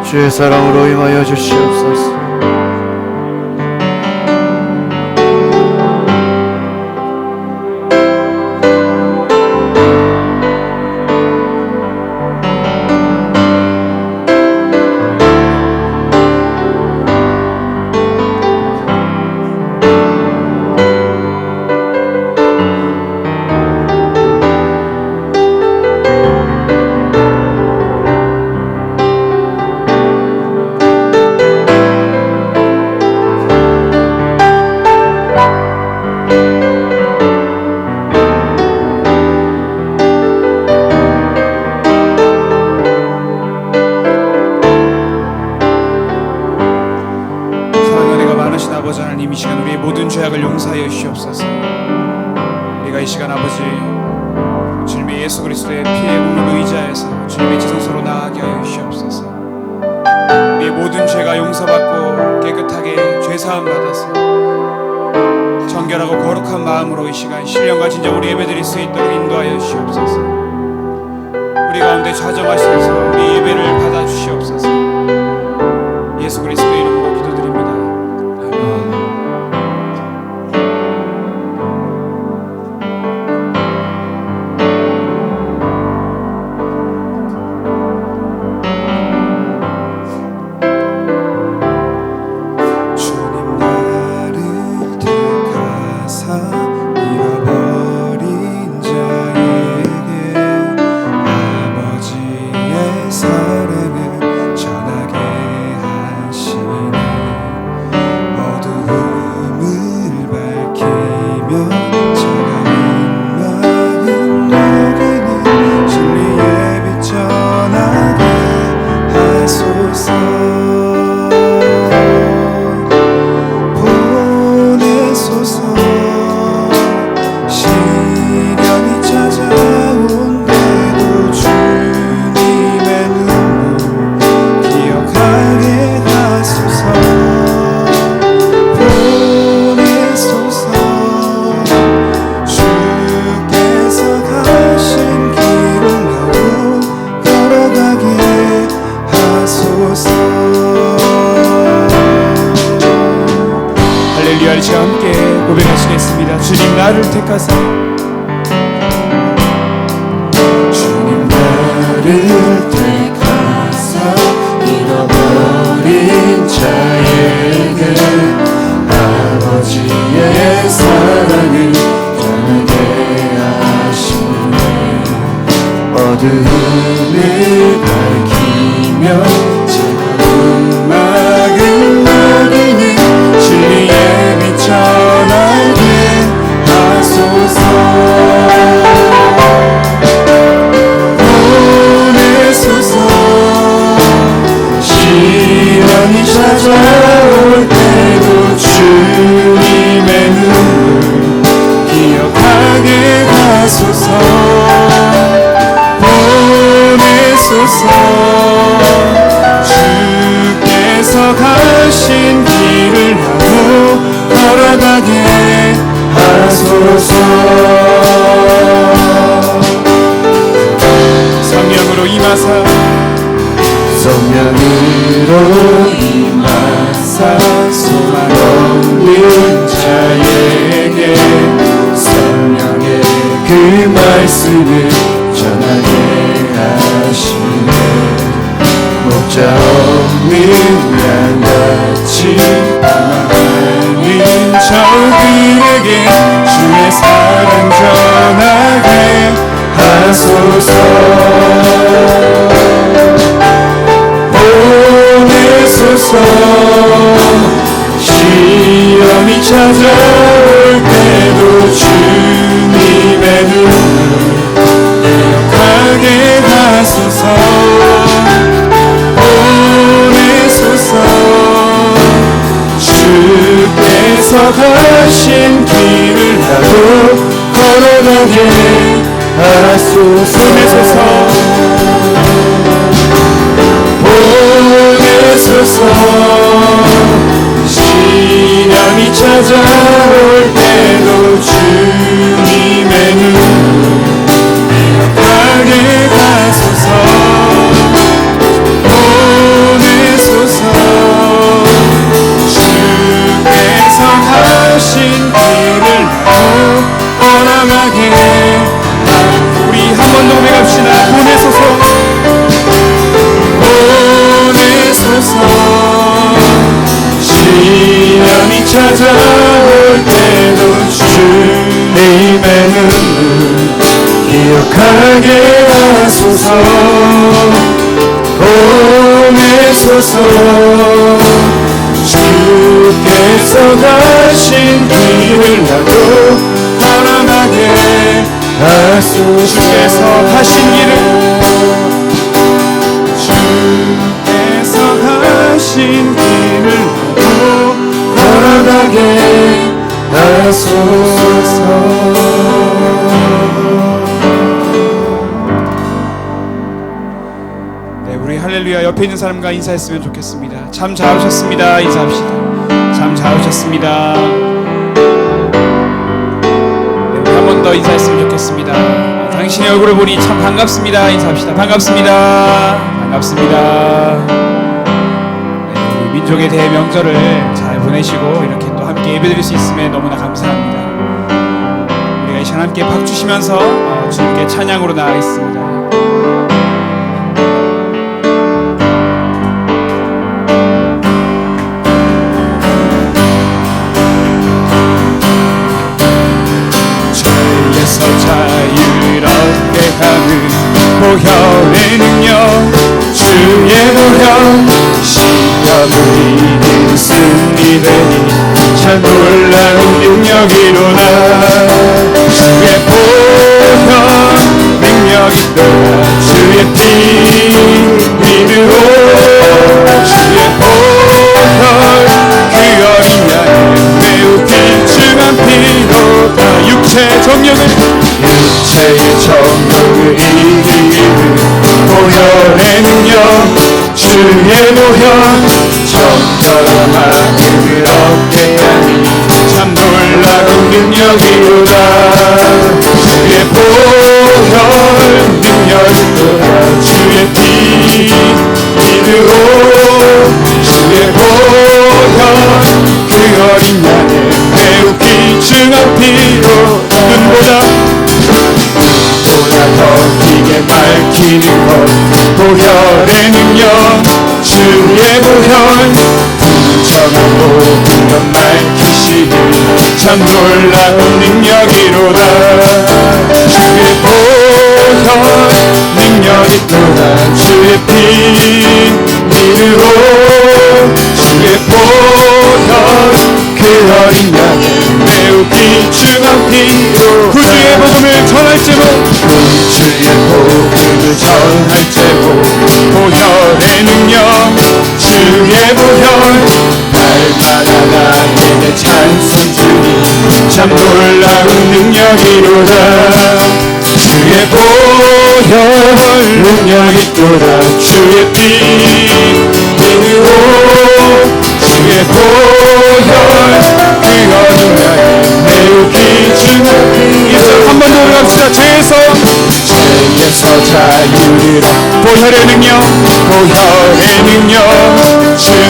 주의 사랑으로 임하여 주시옵소서. 아버지 하나님, 이 시간 우리의 모든 죄악을 용서하여 주시옵소서. 우리가 이 시간 아버지 주님의 예수 그리스도의 피의 공로를 의지하여서 주님의 지성소로 나아가게 하여 주시옵소서. 우리의 모든 죄가 용서받고 깨끗하게 죄사함 받아서 정결하고 거룩한 마음으로 이 시간 신령과 진정 우리 예배드릴 수 있도록 인도하여 주시옵소서. 우리 가운데 좌정하셔서 우리 예배를 받아 주시옵소서. 예수 그리스도의 이름으로 기도드립니다. 할렐루야. 함께 고백하시겠습니다. 주님 나를 택하사, 주님 나를 택하사 잃어버린 자에게 아버지의 사랑을 전하게 하시네. 어두움을 밝히며 차가운 음악을 녹이는 진리의 빛 전하게 하소서. 보내소서. 시련이 찾아올 때도 주님의 눈을 기억하게 하소서. 보내소서. 주께서 가신 길을 하고 걸어가게 하소서. 성령으로 임하사, 성령으로 임하사 소망 없는 자에게 성령의 그 말씀을 전하게 하시네. 목자 없는 양같이 방황하는 저들에게 주의 사랑 전하게 하소서. 보내소서. 시험이 찾아올 때도 주님의 눈을 기억하게 하소서. 보내소서. 주께서 가신 길을 나도 걸어가게 하소서. 보내소서. 시련이 찾아올 때도 주님의 눈을 기억하게 하소서. 보내소서. 찾아올 때도 주님의 눈을 기억하게 하소서. 보내소서. 주께서 가신 길을 나도 걸어가게 하소서. 주께서 가신 길을 주께서 가신 길을 나도 걸어가게 하소서. 네, 우리 할렐루야 옆에 있는 사람과 인사했으면 좋겠습니다. 참 잘 오셨습니다. 인사합시다. 참 잘 오셨습니다. 네, 우리 한 번 더 인사했으면 좋겠습니다. 당신의 얼굴을 보니 참 반갑습니다. 인사합시다. 반갑습니다. 반갑습니다. 네, 우리 민족의 대명절을 잘 보내시고 이렇게 또 함께 예배드릴 수 있음에 너무나 감사합니다. 우리가 이 시간 함께 박주시면서 주님께 찬양으로 나아가겠습니다. 자유롭게 하는 보혈의 능력, 주의 보혈 시험을 이긴 승리되니 참 놀라운 능력이로다. 주의 보혈 능력이 또한 주의 피 믿으오. 주의 보혈 그 어린 양의 매우 귀중한 피로다. 육체의 정욕을 이기는 보혈의 능력, 주의 보혈 정결한 마음을 얻게 하니 참 놀라운 능력이로다. 주의 보혈 능력이 또한 주의 피 믿으오. 주의 보혈 그 어린 양의 매우 귀중한 피로 눈보다 더 크게 밝히는 것 보혈의 능력, 주의 보혈 분정한 모든 것 밝히시니 참 놀라운 능력이로다. 주의 보혈 능력이 또한 주의 피 믿으오. 주의 보혈 그 어린 양의 매우 귀중한 피로 구주의 복음을 전할지로 주의 복음을 전할지로 보혈의 능력, 주의 보혈 날마다 나에게 찬송 주니 참 놀라운 능력이로다. 주의 보혈 능력이 또한 주의 피 믿으오. 주의 보혈 그 어린 양의 매우 귀중한 피. 한 번 더 올라갑시다. 죄에서 자유를 보혈의 능력, 보혈의 능력, 주의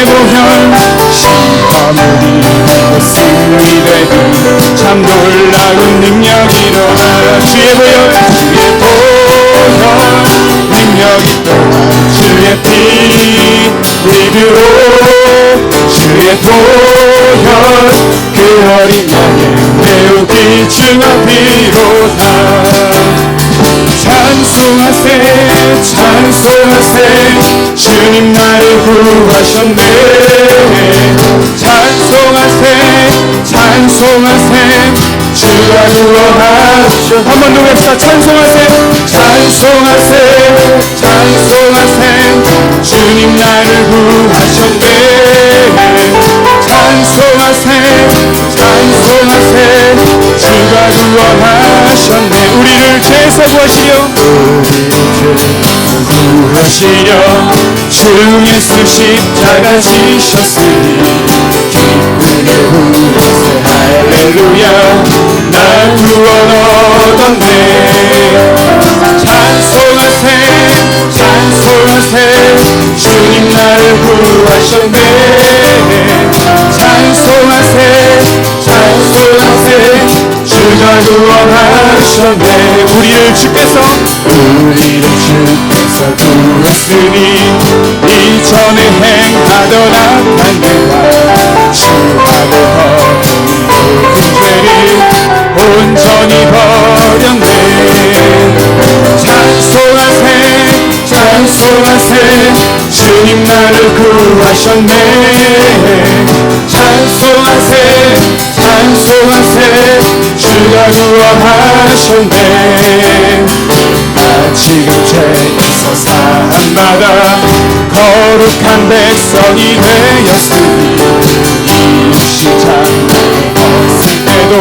보혈 시험을 이기고 승리되니 참 놀라운 능력이로다. 주의 보혈 능력이 또한 주의 피 믿으오. 주의 보혈 그 어린 양의 매우 귀중한 피로다. 찬송하세 찬송하세 주님 나를 구하셨네. 찬송하세 찬송하세 주가 구원하셨네. 한번 노래합시다. 찬송하세 찬송하세 찬송하세 주님 나를 구하셨네. 찬송하세 찬송하세 주가 구원하셨네. 우리를 죄에서 구하시려 주 예수 십자가 지셨으니 기쁘게 부르세 할렐루야. 날 구원 얻었네. 찬송하세 찬송하세 주님 나를 구하셨네. 찬송하세 찬송하세 주가 구원하셨네. 우리를 주께서 구했으니 이전에 행하던 악한 일과 주 하늘 온전히 버렸네. 찬송하세 찬송하세 주님 나를 구하셨네. 찬송하세 찬송하세 주가 구원하셨네. 나 지금 죄에서 사함받아 거룩한 백성이 되었으니 이 십자가에 벗을 때도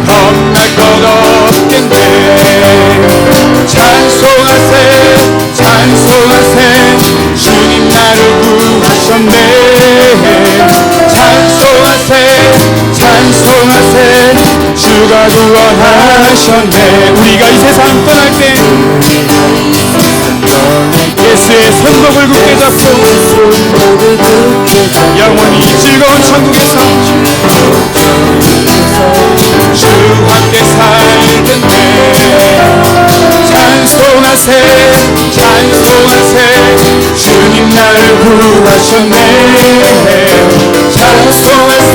겁날 것 없겠네. 찬송하세 찬송하세 주님 나를 구하셨네. 찬송하세 찬송하세 주가 구원하셨네. 우리가 이 세상 떠날 때 예수의 손목을 굳게 잡고 영원히 즐거운 천국에서 주 함께 살겠네. 찬송하세 찬송하세 주님 나를 구하셨네. 찬송하세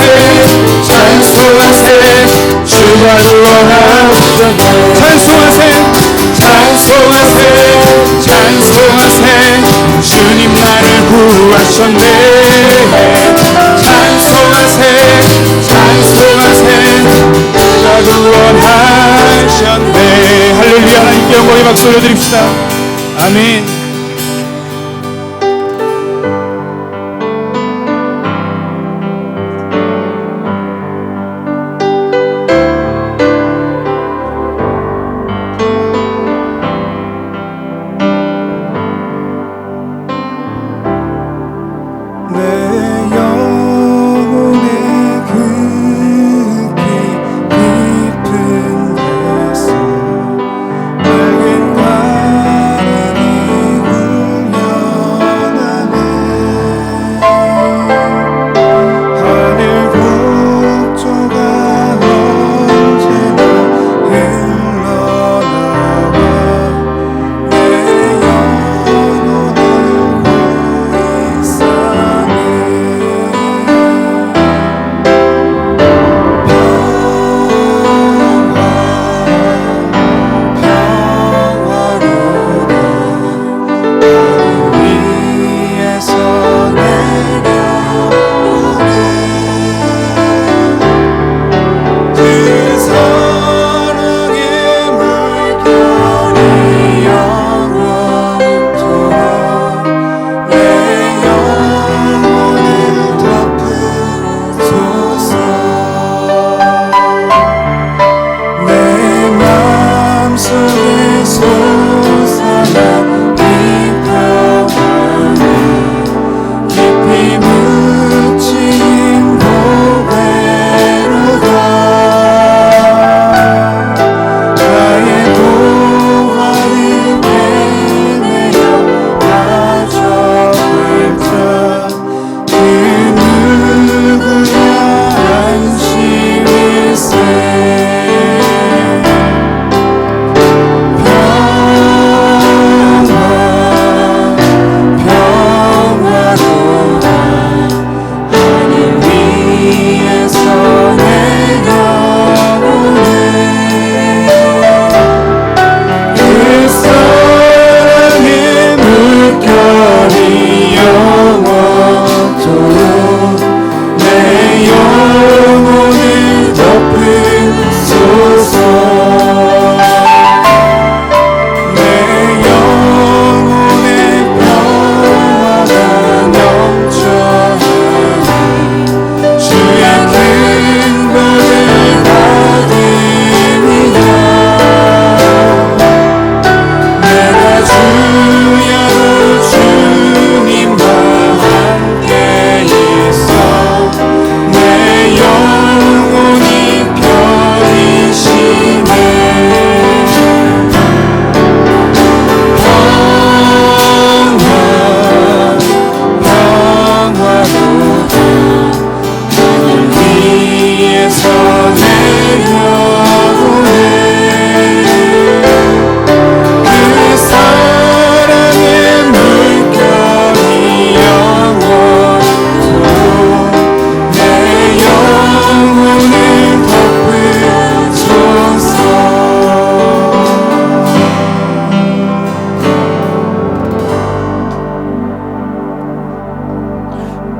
찬송하세 주가 구원하셨네. 찬송하세 찬송하세 찬송하세 주님 나를 구하셨네. 찬송하세 찬송하세 주가 구원하셨네. 할렐루야. 하나님께 영광의 박수 올려드립시다. 아멘. 깊은 데서 맑은 가을이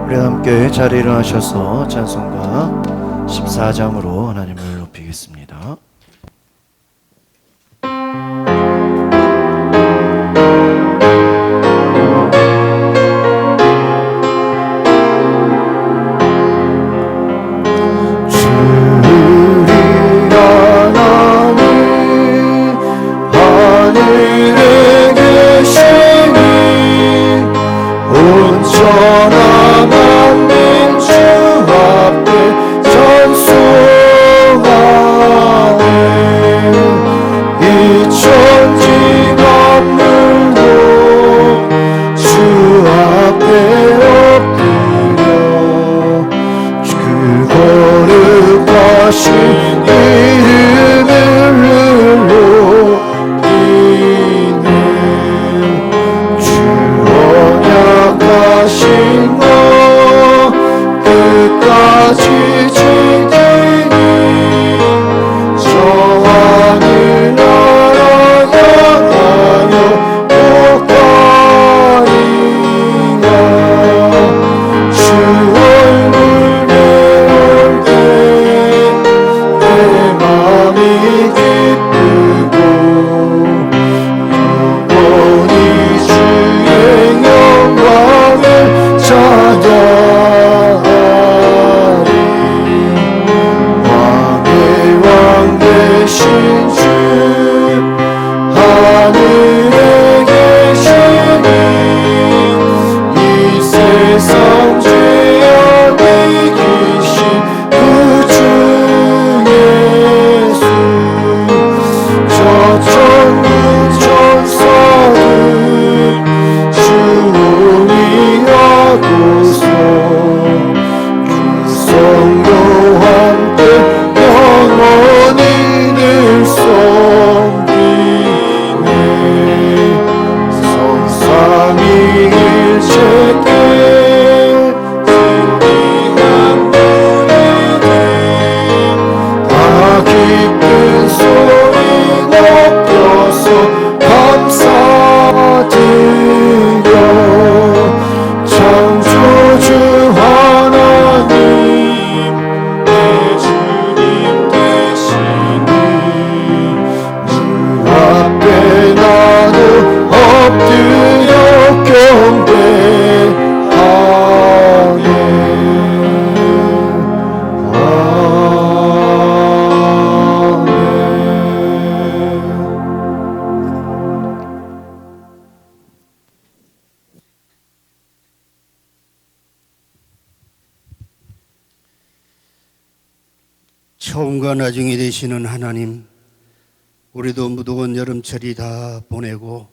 우리 함께 자리에 일어나셔서 찬송가 14장으로 하나님을 높이겠습니다. 처음과 나중이 되시는 하나님, 우리도 무더운 여름철이 다 보내고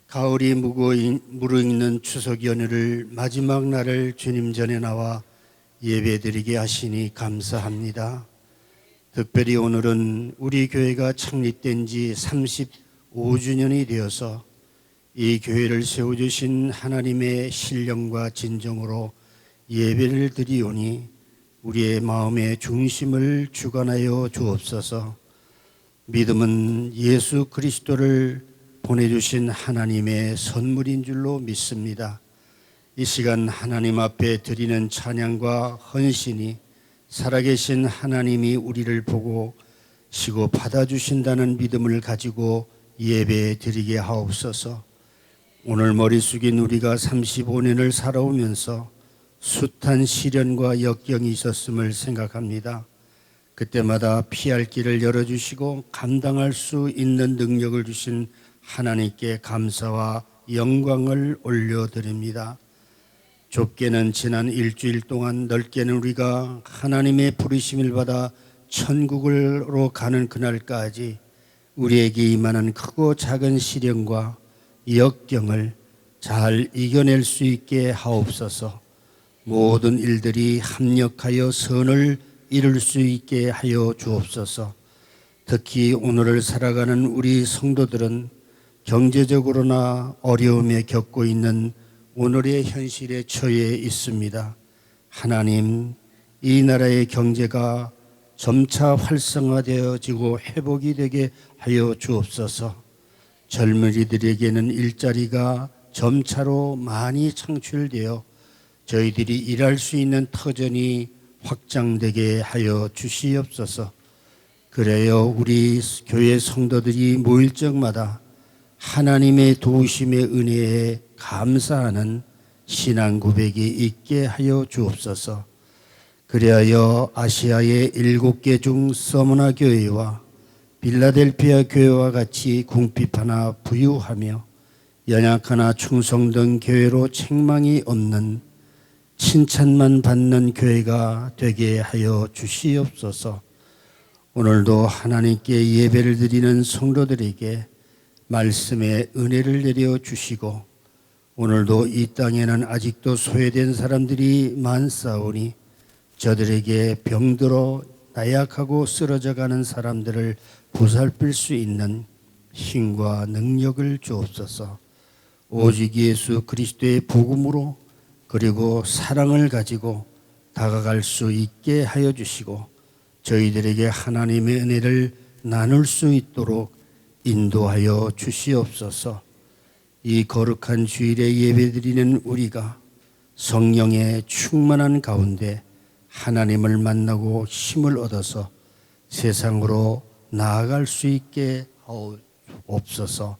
가을이 무르익는 추석 연휴를 마지막 날을 주님 전에 나와 예배드리게 하시니 감사합니다. 특별히 오늘은 우리 교회가 창립된 지 35주년이 되어서 이 교회를 세워주신 하나님의 신령과 진정으로 예배를 드리오니 우리의 마음의 중심을 주관하여 주옵소서. 믿음은 예수 그리스도를 보내주신 하나님의 선물인 줄로 믿습니다. 이 시간 하나님 앞에 드리는 찬양과 헌신이 살아계신 하나님이 우리를 보고 시고 받아주신다는 믿음을 가지고 예배 드리게 하옵소서. 오늘 머리 숙인 우리가 35년을 살아오면서 숱한 시련과 역경이 있었음을 생각합니다. 그때마다 피할 길을 열어주시고 감당할 수 있는 능력을 주신 하나님께 감사와 영광을 올려드립니다. 좁게는 지난 일주일 동안, 넓게는 우리가 하나님의 부르심을 받아 천국으로 가는 그날까지 우리에게 임하는 크고 작은 시련과 역경을 잘 이겨낼 수 있게 하옵소서. 모든 일들이 합력하여 선을 이룰 수 있게 하여 주옵소서. 특히 오늘을 살아가는 우리 성도들은 경제적으로나 어려움에 겪고 있는 오늘의 현실에 처해 있습니다. 하나님, 이 나라의 경제가 점차 활성화되어지고 회복이 되게 하여 주옵소서. 젊은이들에게는 일자리가 점차로 많이 창출되어 저희들이 일할 수 있는 터전이 확장되게 하여 주시옵소서. 그래요 우리 교회 성도들이 모일 적마다 하나님의 도우심의 은혜에 감사하는 신앙 고백이 있게 하여 주옵소서. 그리하여 아시아의 7개 중 서머나 교회와 빌라델피아 교회와 같이 궁핍하나 부유하며 연약하나 충성된 교회로 책망이 없는 칭찬만 받는 교회가 되게 하여 주시옵소서. 오늘도 하나님께 예배를 드리는 성도들에게 말씀의 은혜를 내려 주시고 오늘도 이 땅에는 아직도 소외된 사람들이 많사오니 저들에게 병들어 나약하고 쓰러져가는 사람들을 보살필 수 있는 힘과 능력을 주옵소서. 오직 예수 그리스도의 복음으로 그리고 사랑을 가지고 다가갈 수 있게 하여 주시고 저희들에게 하나님의 은혜를 나눌 수 있도록 인도하여 주시옵소서. 이 거룩한 주일에 예배드리는 우리가 성령의 충만한 가운데 하나님을 만나고 힘을 얻어서 세상으로 나아갈 수 있게 하옵소서.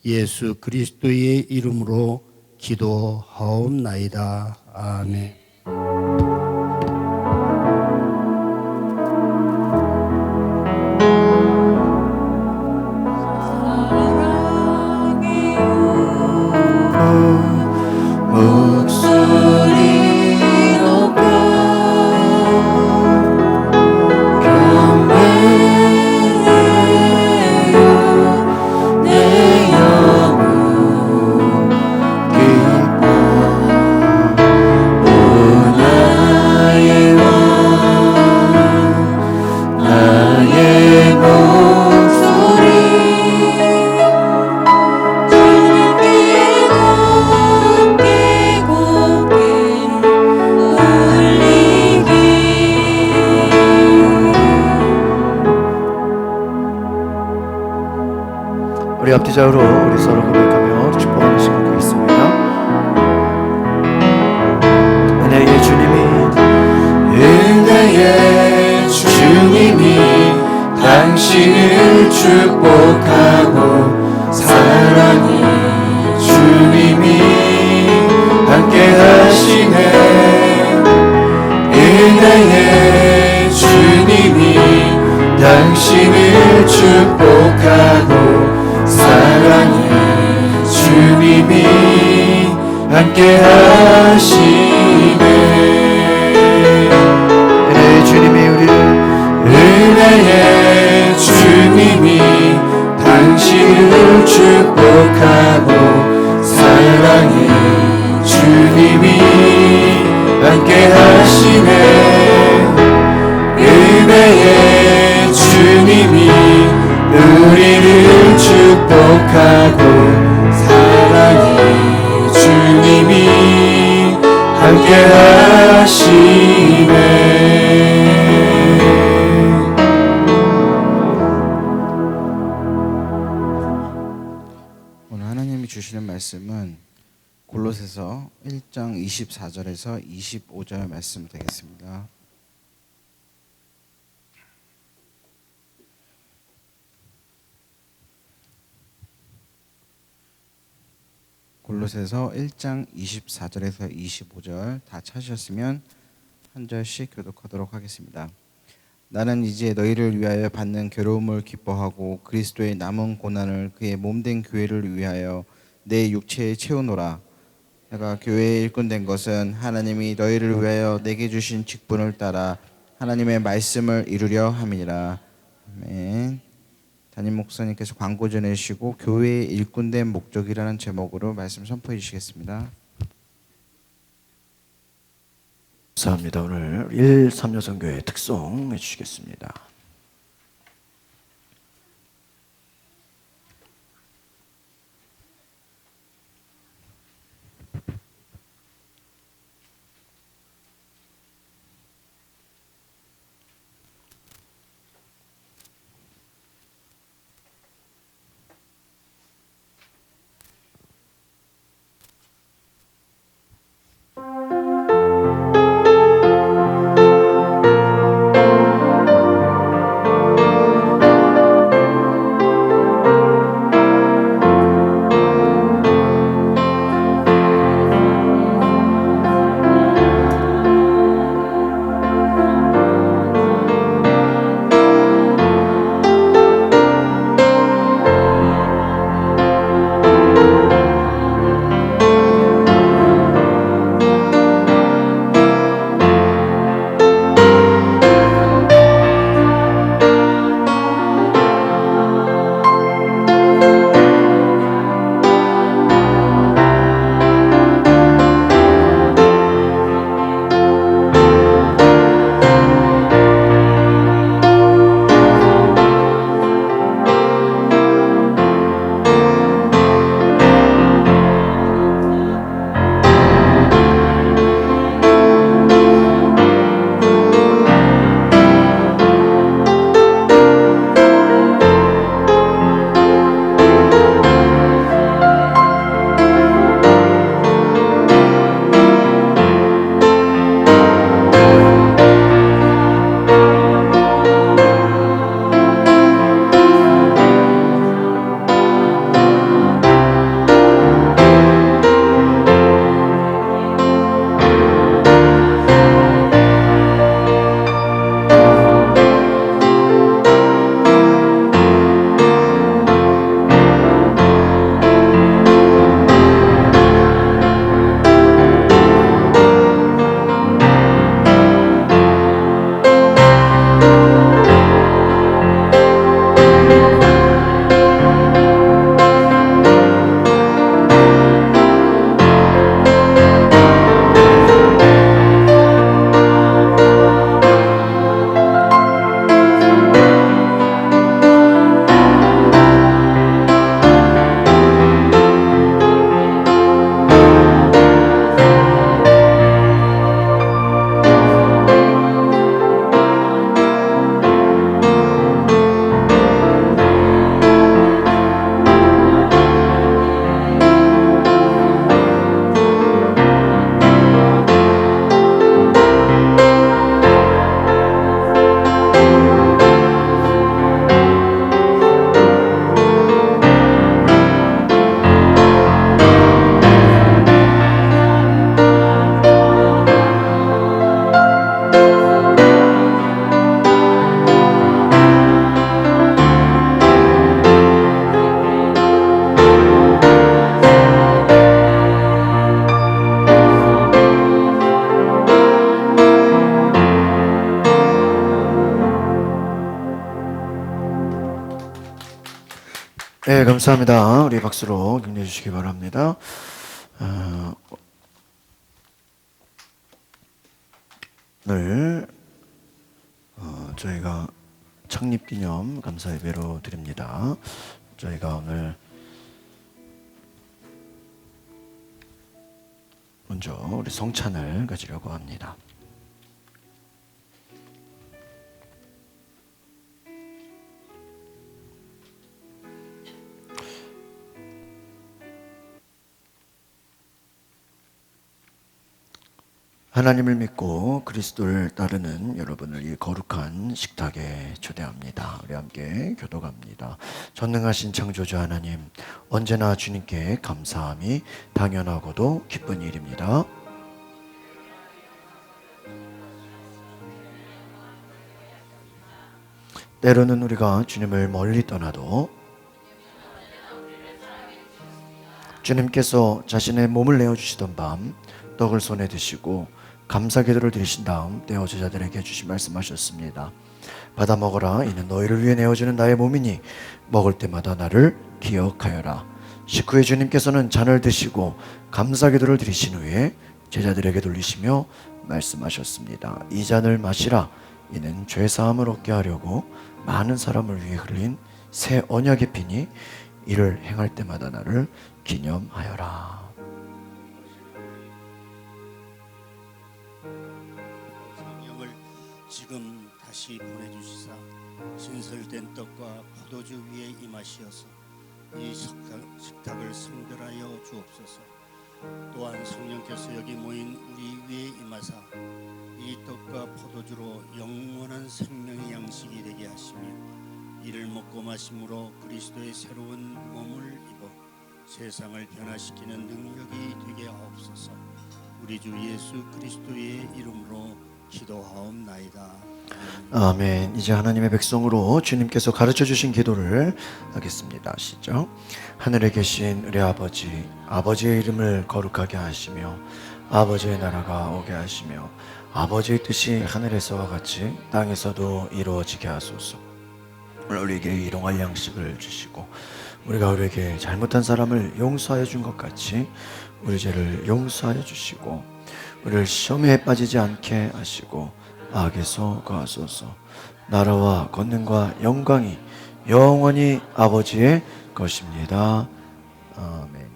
예수 그리스도의 이름으로 기도하옵나이다. 아멘. 목소리 높여 경배해요 내 영혼 기뻐 오 나의 왕 나의 목소리 우리 앞뒤자로 우리 서로 고백하며 축복하는 시간 되겠습니다. 은혜의 주님이 당신을 축복하고 사랑이 주님이 함께 하시네. 은혜의 주님이 당신을 축복하고 사랑의 주님이 함께 하시네. 은혜의 주님이 당신을 축복하고 사랑의 주님이 함께 하시네. 은혜의 주님이 우리를 축복하고 사랑의 주님이 함께 하시네. 오늘 하나님이 주시는 말씀은 골로새서 1장 24절에서 25절 말씀 되겠습니다. 골로새서 1장 24절에서 25절 다 찾으셨으면 한 절씩 교독하도록 하겠습니다. 나는 이제 너희를 위하여 받는 괴로움을 기뻐하고 그리스도의 남은 고난을 그의 몸된 교회를 위하여 내 육체에 채우노라. 내가 교회의 일꾼 된 것은 하나님이 너희를 위하여 내게 주신 직분을 따라 하나님의 말씀을 이루려 함이니라. 아멘. 담임 목사님께서 광고 전해주시고 교회의 일꾼된 목적이라는 제목으로 말씀 선포해 주시겠습니다. 감사합니다. 오늘 1.3여성교회 특송 해주시겠습니다. 네, 감사합니다. 우리 박수로 격려해 주시기 바랍니다. 오늘 저희가 창립기념 감사 예배로 드립니다. 저희가 오늘 먼저 우리 성찬을 가지려고 합니다. 하나님을 믿고 그리스도를 따르는 여러분을 이 거룩한 식탁에 초대합니다. 우리 함께 교도갑니다. 전능하신 창조주 하나님, 언제나 주님께 감사함이 당연하고도 기쁜 일입니다. 때로는 우리가 주님을 멀리 떠나도 주님께서 자신의 몸을 내어주시던 밤 떡을 손에 드시고 감사 기도를 드리신 다음 떼어 제자들에게 주신 말씀하셨습니다. 받아 먹어라. 이는 너희를 위해 내어주는 나의 몸이니 먹을 때마다 나를 기억하여라. 식후에 주님께서는 잔을 드시고 감사 기도를 드리신 후에 제자들에게 돌리시며 말씀하셨습니다. 이 잔을 마시라. 이는 죄 사함을 얻게 하려고 많은 사람을 위해 흘린 새 언약의 피니 이를 행할 때마다 나를 기념하여라. 성령을 지금 다시 보내주시사 신설된 떡과 포도주 위에 임하시어서 이 식탁을 성별하여 주옵소서. 또한 성령께서 여기 모인 우리 위에 임하사 이 떡과 포도주로 영원한 생명의 양식이 되게 하시며 이를 먹고 마심으로 그리스도의 새로운 몸을 입어 세상을 변화시키는 능력이 되게 하옵소서. 우리 주 예수 그리스도의 이름으로 기도하옵나이다. 아멘. 이제 하나님의 백성으로 주님께서 가르쳐 주신 기도를 하겠습니다. 시작. 하늘에 계신 우리 아버지, 아버지의 이름을 거룩하게 하시며 아버지의 나라가 오게 하시며 아버지의 뜻이 하늘에서와 같이 땅에서도 이루어지게 하소서. 오늘 우리에게 일용할 양식을 주시고 우리가 우리에게 잘못한 사람을 용서하여 준 것 같이 우리 죄를 용서하여 주시고 우리를 시험에 빠지지 않게 하시고 악에서 구하소서. 나라와 권능과 영광이 영원히 아버지의 것입니다. 아멘.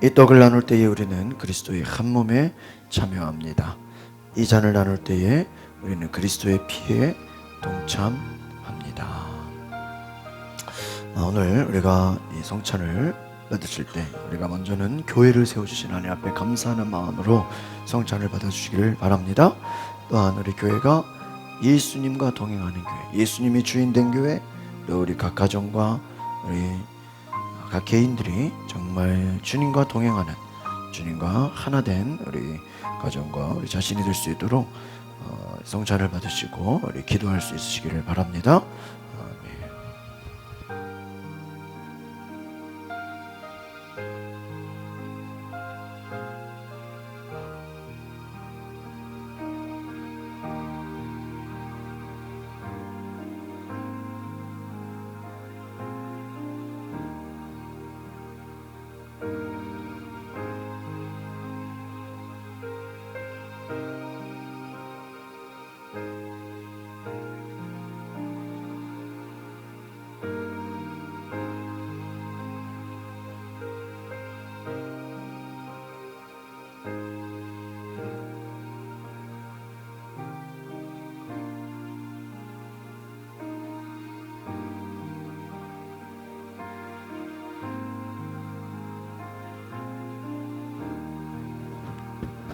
이 떡을 나눌 때에 우리는 그리스도의 한 몸에 참여합니다. 이 잔을 나눌 때에 우리는 그리스도의 피에 동참합니다. 오늘 우리가 이 성찬을 받으실 때 우리가 먼저는 교회를 세워주신 하나님 앞에 감사하는 마음으로 성찬을 받아주시기를 바랍니다. 또한 우리 교회가 예수님과 동행하는 교회, 예수님이 주인된 교회, 또 우리 각 가정과 우리 각 개인들이 정말 주님과 동행하는, 주님과 하나된 우리 가정과 우리 자신이 될 수 있도록 성찬을 받으시고 우리 기도할 수 있으시기를 바랍니다.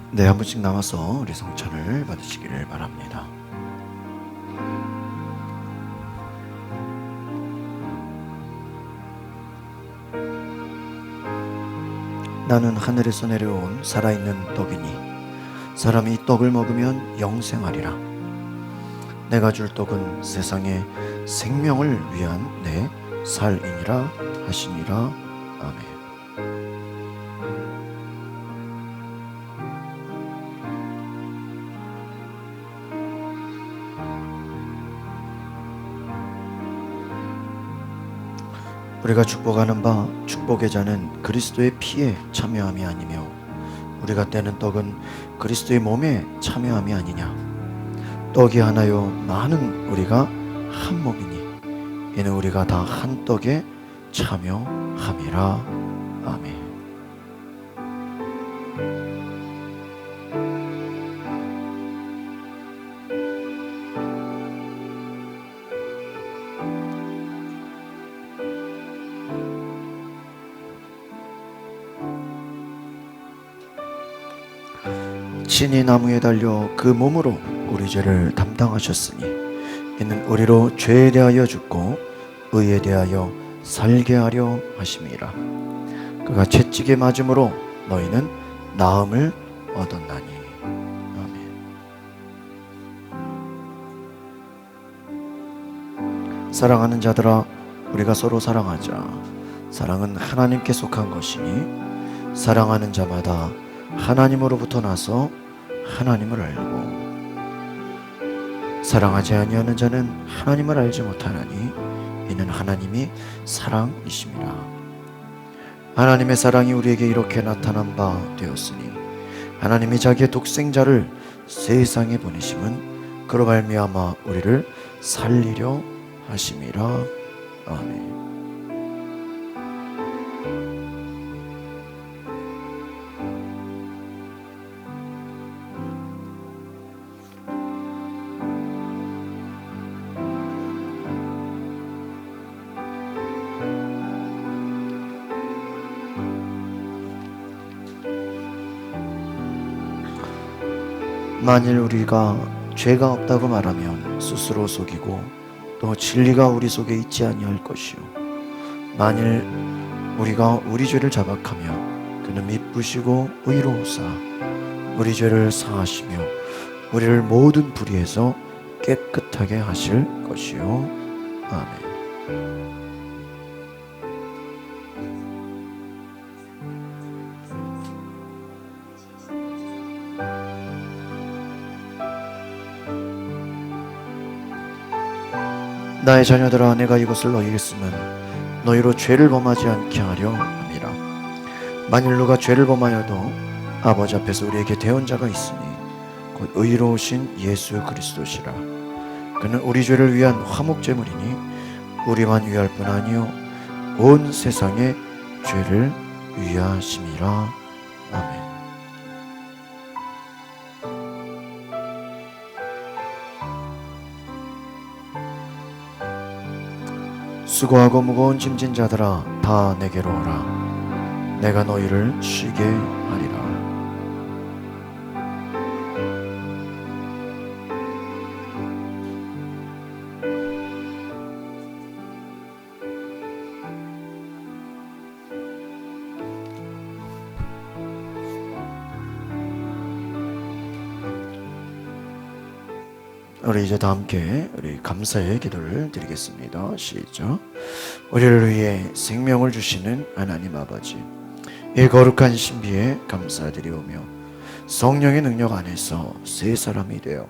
네, 한 분씩 나와서 우리 성찬을 받으시기를 바랍니다. 나는 하늘에서 내려온 살아있는 떡이니 사람이 이 떡을 먹으면 영생하리라. 내가 줄 떡은 세상의 생명을 위한 내 살이니라 하시니라. 아멘. 우리가 축복하는 바 축복의 자는 그리스도의 피에 참여함이 아니며 우리가 떼는 떡은 그리스도의 몸에 참여함이 아니냐. 떡이 하나요 많은 우리가 한 몸이니 이는 우리가 다 한 떡에 참여함이라. 아멘. 친히 나무에 달려 그 몸으로 우리 죄를 담당하셨으니 이는 우리로 죄에 대하여 죽고 의에 대하여 살게 하려 하심이라. 그가 채찍에 맞음으로 너희는 나음을 얻었나니. 아멘. 사랑하는 자들아, 우리가 서로 사랑하자. 사랑은 하나님께 속한 것이니 사랑하는 자마다 하나님으로부터 나서 하나님을 알고 사랑하지 아니하는 자는 하나님을 알지 못하나니 이는 하나님이 사랑이심이라. 하나님의 사랑이 우리에게 이렇게 나타난 바 되었으니 하나님이 자기의 독생자를 세상에 보내심은 그로 말미암아 우리를 살리려 하심이라. 아멘. 만일 우리가 죄가 없다고 말하면 스스로 속이고 또 진리가 우리 속에 있지 아니할 것이요 만일 우리가 우리 죄를 자박하며 그는 미쁘시고 의로우사 우리 죄를 사하시며 우리를 모든 불의에서 깨끗하게 하실 것이요. 아멘. 나의 자녀들아, 내가 이것을 너희에게 쓰면 너희로 죄를 범하지 않게 하려 함이라. 만일 누가 죄를 범하여도 아버지 앞에서 우리에게 대언자가 있으니 곧 의로우신 예수 그리스도시라. 그는 우리 죄를 위한 화목제물이니 우리만 위할 뿐 아니요 온 세상의 죄를 위하심이라. 아멘. 수고하고 무거운 짐진 자들아 다 내게로 오라. 내가 너희를 쉬게 하리라. 우리 이제 다 함께 우리 감사의 기도를 드리겠습니다. 시작. 우리를 위해 생명을 주시는 하나님 아버지, 이 거룩한 신비에 감사드리오며 성령의 능력 안에서 새 사람이 되어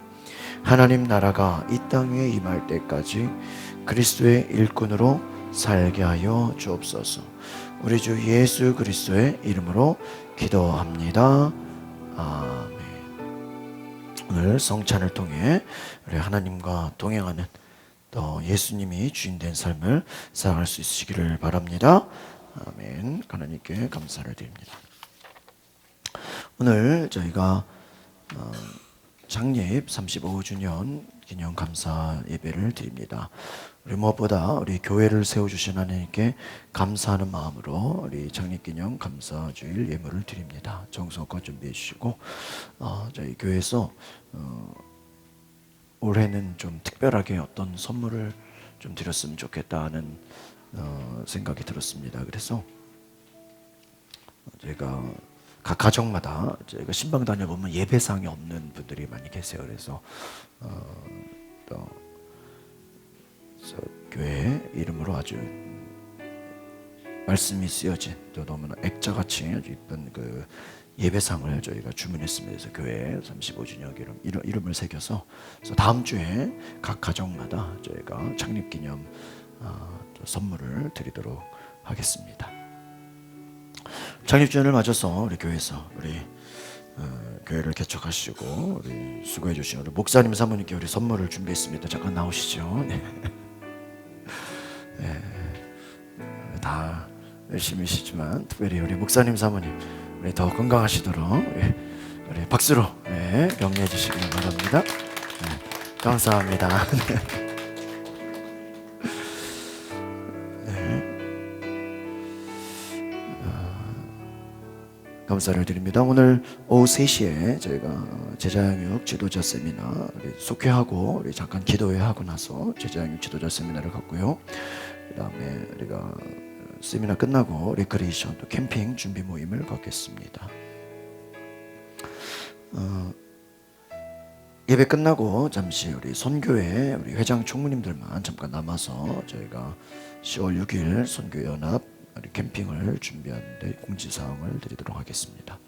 하나님 나라가 이 땅 위에 임할 때까지 그리스도의 일꾼으로 살게 하여 주옵소서. 우리 주 예수 그리스도의 이름으로 기도합니다. 아멘. 오늘 성찬을 통해 우리 하나님과 동행하는 또 예수님이 주인된 삶을 살아갈 수 있으시기를 바랍니다. 아멘. 하나님께 감사를 드립니다. 오늘 저희가 창립 35주년 기념 감사 예배를 드립니다. 우리 무엇보다 우리 교회를 세워주신 하나님께 감사하는 마음으로 우리 창립기념 감사주일 예물을 드립니다. 정성껏 준비해 주시고 저희 교회에서 올해는 좀 특별하게 어떤 선물을 좀 드렸으면 좋겠다는 생각이 들었습니다. 그래서 저희가 각 가정마다 저희가 신방 다녀보면 예배상이 없는 분들이 많이 계세요. 그래서 또 교회 이름으로 아주 말씀이 쓰여진 또 너무나 액자같이 아주 이쁜 그 예배상을 저희가 주문했습니다. 그래서 교회 35주년 이름을 새겨서 그래서 다음 주에 각 가정마다 저희가 창립기념 선물을 드리도록 하겠습니다. 창립주년을 맞아서 우리 교회에서 우리 교회를 개척하시고 우리 수고해 주신 우리 목사님 사모님께 우리 선물을 준비했습니다. 잠깐 나오시죠. 네. 네. 다 열심히시지만 특별히 우리 목사님 사모님 우리 더 건강하시도록 우리 박수로 격려해 주시기 바랍니다. 네. 감사합니다. 감사를 드립니다. 오늘 오후 3시에 저희가 제자양육 지도자 세미나 속회하고 우리 잠깐 기도회 하고 나서 제자양육 지도자 세미나를 갖고요. 그 다음에 우리가 세미나 끝나고 레크레이션 또 캠핑 준비 모임을 갖겠습니다. 예배 끝나고 잠시 우리 선교회 우리 회장 총무님들만 잠깐 남아서 저희가 10월 6일 선교연합 우리 캠핑을 준비하는데 공지사항을 드리도록 하겠습니다.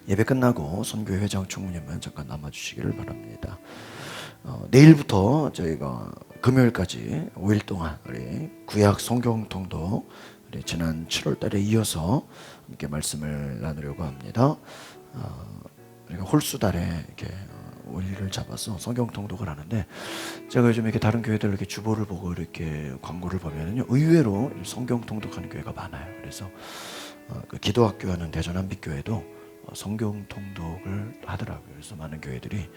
예배 끝나고 선교회 회장 총무님은 잠깐 남아주시기를 바랍니다. 내일부터 저희가 금요일까지 5일 동안 우리 구약 성경 통독 우리 지난 7월 달에 이어서 함께 말씀을 나누려고 합니다. 우리가 홀수달에 이렇게 5일을 잡아서 성경 통독을 하는데 제가 요즘 이렇게 다른 교회들 이렇게 주보를 보고 이렇게 광고를 보면은요 의외로 성경 통독하는 교회가 많아요. 그래서 그 기도학교하는 대전 한빛교회도 성경 통독을 하더라고요. 그래서 많은 교회들이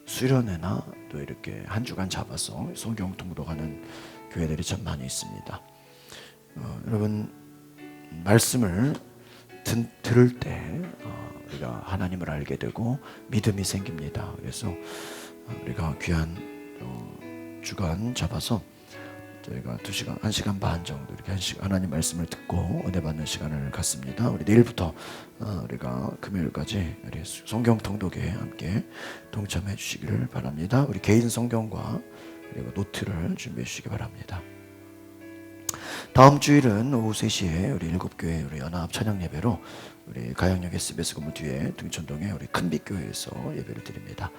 수련회나 또 이렇게 한 주간 잡아서 성경 통독하는 교회들이 참 많이 있습니다. 여러분 말씀을 들을 때 우리가 하나님을 알게 되고 믿음이 생깁니다. 그래서 우리가 귀한 주간 잡아서 저희가 2시간, 1시간 반 정도 이렇게 하나님 말씀을 듣고 은혜 받는 시간을 갖습니다. 우리 내일부터 우리가 금요일까지 우리 성경 통독에 함께 동참해 주시기를 바랍니다. 우리 개인 성경과 그리고 노트를 준비해 주시기 바랍니다. 다음 주일은 오후 3시에 우리 7교회 우리 연합 찬양 예배로 우리 가양역 SBS 건물 뒤에 등촌동에 우리 큰빛교회에서 예배를 드립니다.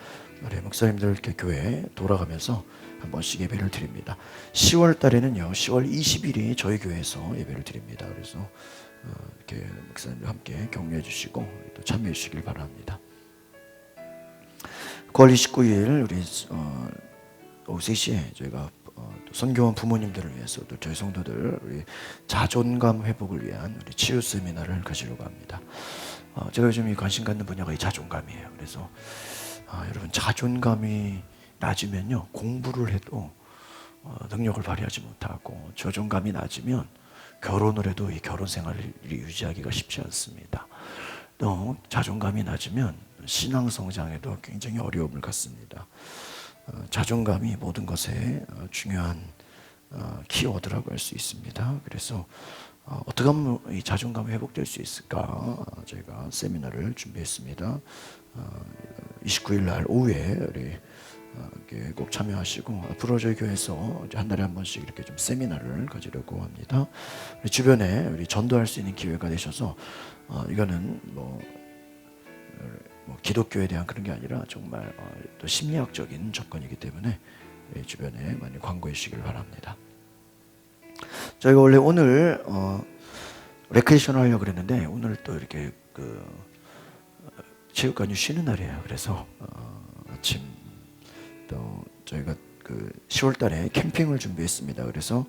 우리 목사님들 이렇게 교회 돌아가면서 한 번씩 예배를 드립니다. 10월 달에는요, 10월 20일이 저희 교회에서 예배를 드립니다. 그래서 이렇게 목사님들 함께 격려해 주시고 또 참여해 주시길 바랍니다. 9월 29일 우리 오후 3시에 저희가 선교원 부모님들을 위해서 또 저희 성도들 우리 자존감 회복을 위한 우리 치유 세미나를 가지려고 합니다. 제가 요즘 관심 갖는 분야가 이 자존감이에요. 그래서 여러분 자존감이 낮으면요 공부를 해도 능력을 발휘하지 못하고 자존감이 낮으면 결혼을 해도 이 결혼 생활을 유지하기가 쉽지 않습니다. 또 자존감이 낮으면 신앙 성장에도 굉장히 어려움을 갖습니다. 자존감이 모든 것에 중요한 키워드라고 할 수 있습니다. 그래서 어떻게 하면 이 자존감이 회복될 수 있을까 저희가 세미나를 준비했습니다. 29일 날 오후에 우리 꼭 참여하시고 앞으로 저희 교회에서 한 달에 한 번씩 이렇게 좀 세미나를 가지려고 합니다. 우리 주변에 우리 전도할 수 있는 기회가 되셔서 이거는 뭐 기독교에 대한 그런 게 아니라 정말 또 심리학적인 접근이기 때문에 주변에 많이 광고해 주시길 바랍니다. 저희가 원래 오늘 레크레이션을 하려고 그랬는데 오늘 또 이렇게 체육관이 쉬는 날이에요. 그래서 아침 또 저희가 10월 달에 캠핑을 준비했습니다. 그래서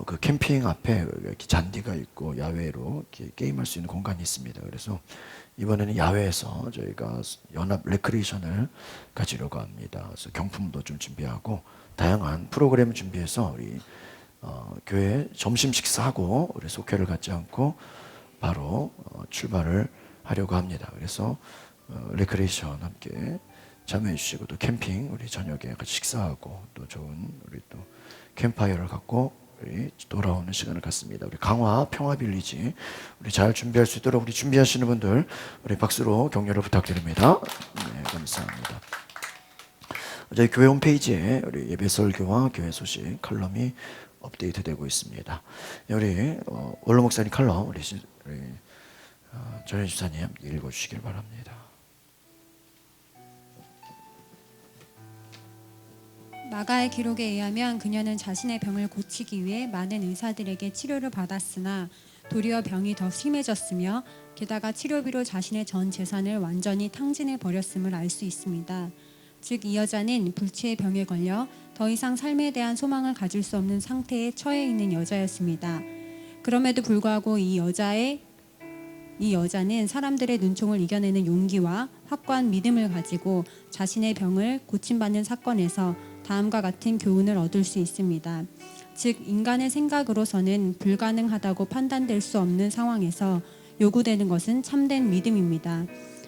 그 캠핑 앞에 이렇게 잔디가 있고 야외로 이렇게 게임할 수 있는 공간이 있습니다. 그래서 이번에는 야외에서 저희가 연합 레크레이션을 가지려고 합니다. 그래서 경품도 좀 준비하고 다양한 프로그램 준비해서 우리 교회 점심 식사하고 우리 속회를 갖지 않고 바로 출발을 하려고 합니다. 그래서 레크레이션 함께 참여해 주시고 또 캠핑 우리 저녁에 같이 식사하고 또 좋은 우리 또 캠파이어를 갖고 우리 돌아오는 시간을 갖습니다. 우리 강화 평화빌리지 우리 잘 준비할 수 있도록 우리 준비하시는 분들 우리 박수로 격려를 부탁드립니다. 네, 감사합니다. 저희 교회 홈페이지에 우리 예배 설교와 교회 소식 칼럼이 업데이트되고 있습니다. 우리 원로 목사님 칼럼 우리 전현 집사님 읽어주시길 바랍니다. 마가의 기록에 의하면 그녀는 자신의 병을 고치기 위해 많은 의사들에게 치료를 받았으나 도리어 병이 더 심해졌으며 게다가 치료비로 자신의 전 재산을 완전히 탕진해 버렸음을 알 수 있습니다. 즉 이 여자는 불치의 병에 걸려 더 이상 삶에 대한 소망을 가질 수 없는 상태에 처해 있는 여자였습니다. 그럼에도 불구하고 이 여자는 사람들의 눈총을 이겨내는 용기와 확고한 믿음을 가지고 자신의 병을 고침받는 사건에서 다음과 같은 교훈을 얻을 수 있습니다. 즉 인간의 생각으로서는 불가능하다고 판단될 수 없는 상황에서 요구되는 것은 참된 믿음입니다.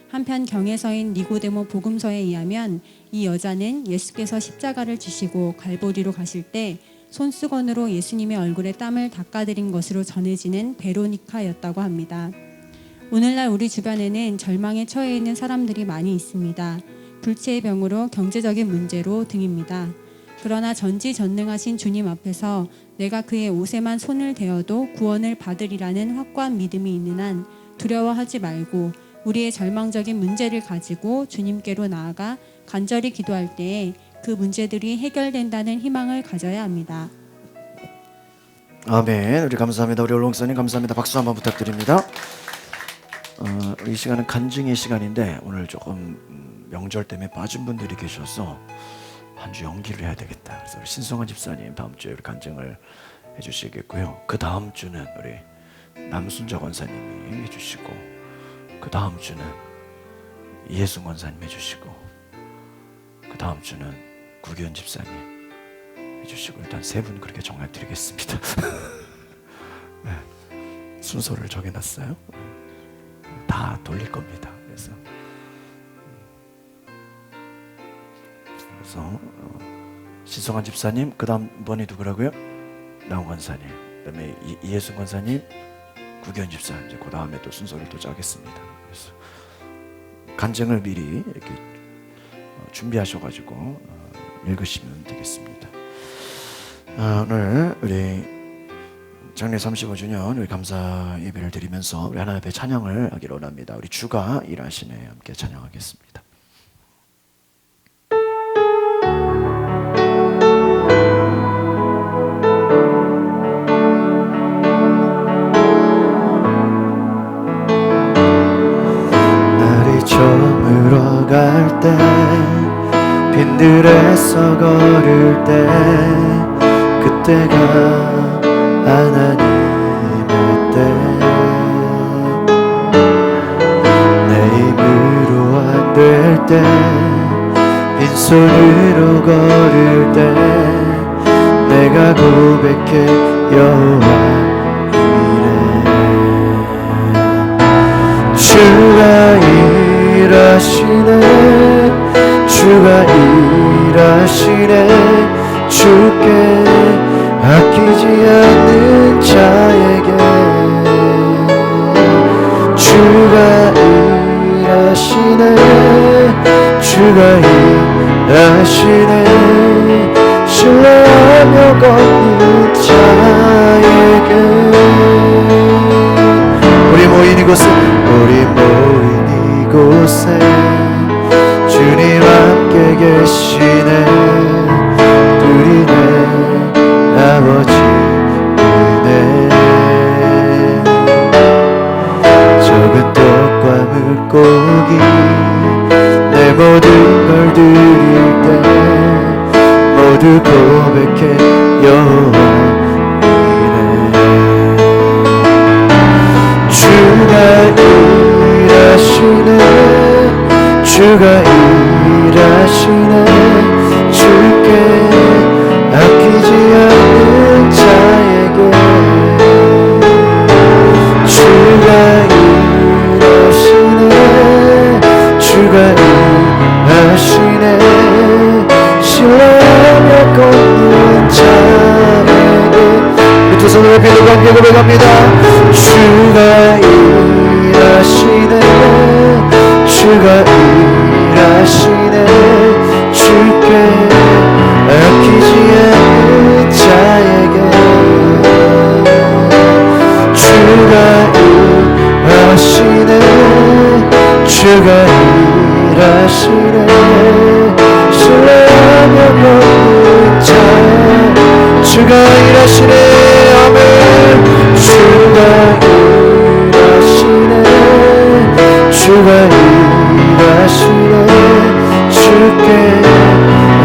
한편 경에서인 니고데모 복음서에 의하면 이 여자는 예수께서 십자가를 지시고 갈보리로 가실 때 손수건으로 예수님의 얼굴에 땀을 닦아드린 것으로 전해지는 베로니카였다고 합니다. 오늘날 우리 주변에는 절망에 처해 있는 사람들이 많이 있습니다. 불치의 병으로 경제적인 문제로 등입니다. 그러나 전지전능하신 주님 앞에서 내가 그의 옷에만 손을 대어도 구원을 받으리라는 확고한 믿음이 있는 한 두려워하지 말고 우리의 절망적인 문제를 가지고 주님께로 나아가 간절히 기도할 때에 그 문제들이 해결된다는 희망을 가져야 합니다. 아멘. 우리 감사합니다. 우리 올롱선님 감사합니다. 박수 한번 부탁드립니다. 이 시간은 간증의 시간인데 오늘 조금 명절 때문에 빠진 분들이 계셔서 한 주 연기를 해야 되겠다. 그래서 우리 신성환 집사님 다음 주에 우리 간증을 해주시겠고요. 그 다음 주는 우리 남순자 권사님이 해주시고, 그 다음 주는 이혜순 권사님 해주시고, 그 다음 주는 구기현 집사님 해주시고, 일단 세 분 그렇게 정해드리겠습니다. 네, 순서를 정해놨어요. 다 돌릴 겁니다. 그래서 신성환 집사님, 그 다음 번이 누구라고요? 나훈 권사님, 그 다음에 이혜순 권사님, 구기현 집사, 이제 그 다음에 또 순서를 또 짜겠습니다. 그래서 간증을 미리 이렇게 준비하셔가지고 읽으시면 되겠습니다. 오늘 우리 장례 35주년 우리 감사 예배를 드리면서 우리 하나님 앞에 찬양을 하기로 원합니다. 우리 주가 일하시네 함께 찬양하겠습니다. 날이 저물어 갈 때, 빈들에서 걸을 때, 그때가 하나님의 때, 내 힘으로 안 될 때, 빈손으로 걸을 때, 내가 고백해 여호와 이래. 주가 일하시네, 주가 일하시네, 주께 아끼지 않는 자에게. 주가 일하시네, 주가 일하시네, 신뢰하며 걷는 자에게. 우리 모인 이곳에 주님 함께 계시네. 우리네 아버지 은혜, 적은 떡과 물고기 내 모든 걸 드릴 때 모두 고백해 여호와 이래. 주가 일하시네, 주가 일하시네, 주께 아끼지 않는 자에게. 주가 일하시네, 주가 일하시네, 신뢰하며 걷는 자에게. 이 두 손을 높이 들고 함께 고백합니다. 주가 일하시네, 주가 일하시네, 주께 아끼지 않는 자에게. 주가 일하시네, 주가 일하시네, 신뢰하며 걷는 자 주가 일하시네 아멘 주가 일하시네 주가 일하시네 주께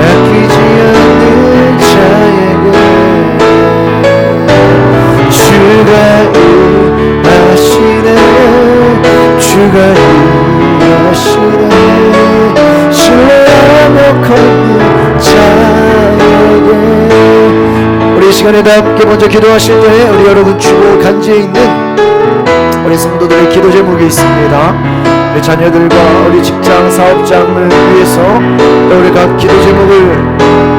아끼지 않는 자에게 주가 일하시네 주가 일하시네 신뢰하며 걷는 자에게 우리 이 시간에 다 함께 먼저 기도하실 때 우리 여러분 주보 간지에 있는 우리 성도들의 기도 제목이 있습니다. 우리 자녀들과 우리 직장 사업장을 위해서 또 우리 각 기도 제목을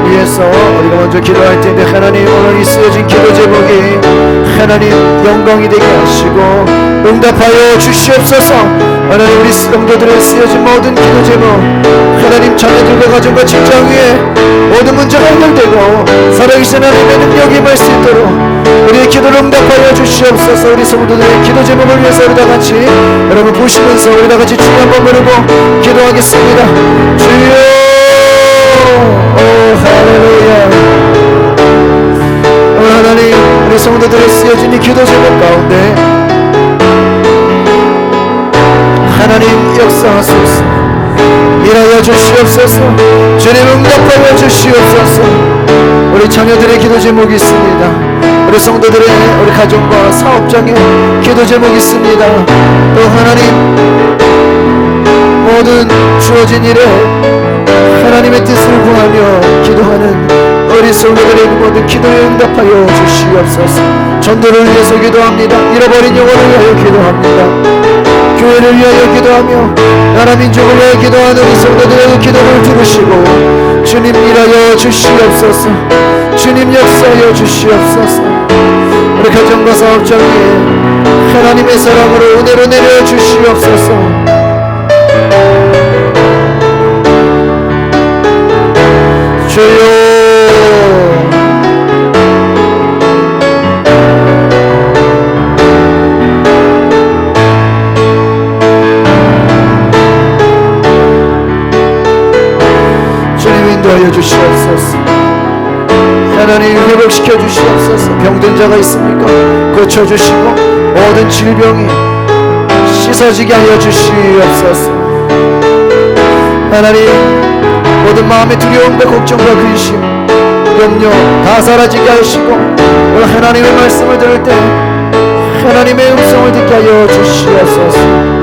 위해서 우리가 먼저 기도할 텐데 하나님 오늘 이 쓰여진 기도 제목이 하나님 영광이 되게 하시고 응답하여 주시옵소서. 하나님 우리 성도들의 쓰여진 모든 기도 제목 하나님 자녀들과 가정과 직장 위에 모든 문제가 해결되고 살아계신 하나님의 능력이 임할 수 있도록 우리의 기도를 응답하여 주시옵소서. 우리 성도들의 기도 제목을 위해서 우리 다 같이 여러분 보시면서 우리 다 같이 주여 한번 부르고 기도하겠습니다. 주여 오 할렐루야. 오늘 하나님 우리 성도들의 쓰여진 이 기도 제목 가운데 하나님 역사하소서. 일하여 주시옵소서. 주님 응답하여 주시옵소서. 우리 자녀들의 기도 제목이 있습니다. 우리 성도들의 우리 가정과 사업장의 기도 제목이 있습니다. 또 하나님 모든 주어진 일에 하나님의 뜻을 구하며 기도하는 우리 성도들의 모든 기도에 응답하여 주시옵소서. 전도를 위해서 기도합니다. 잃어버린 영혼을 위하여 기도합니다. 교회를 위하여 기도하며 나라 민족을 위하여 기도하는 우리 성도들의 기도를 들으시고 주님 일하여 주시옵소서. 주님 역사하여 주시옵소서. 우리 가정과 사업장 위에 하나님의 사랑으로 은혜로 내려 주시옵소서. 주여 인도하여 주시옵소서. 하나님 회복시켜 주시옵소서. 병든 자가 있습니까? 고쳐주시고 모든 질병이 씻어지게 하여 주시옵소서. 하나님 모든 마음의 두려움과 걱정과 근심 염려 다 사라지게 하시고 오늘 하나님의 말씀을 들을 때 하나님의 음성을 듣게 하여 주시옵소서.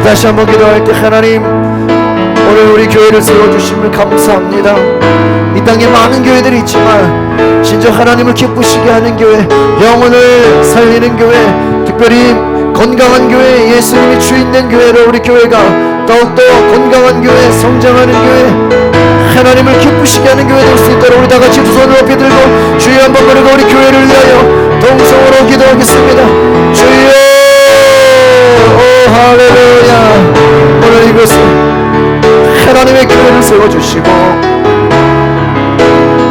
다시 한번 기도할 때 하나님 오늘 우리 교회를 세워주심을 감사합니다. 이 땅에 많은 교회들이 있지만 진짜 하나님을 기쁘시게 하는 교회, 영혼을 살리는 교회, 특별히 건강한 교회, 예수님이 주인된 교회로 우리 교회가 더욱더 건강한 교회, 성장하는 교회, 하나님을 기쁘시게 하는 교회 될 수 있도록 우리 다같이 두 손을 높이 들고 주여 한번 부르고 우리 교회를 위하여 동성으로 기도하겠습니다. 주여 오 할렐루야. 오늘 이곳에 하나님의 교회를 세워주시고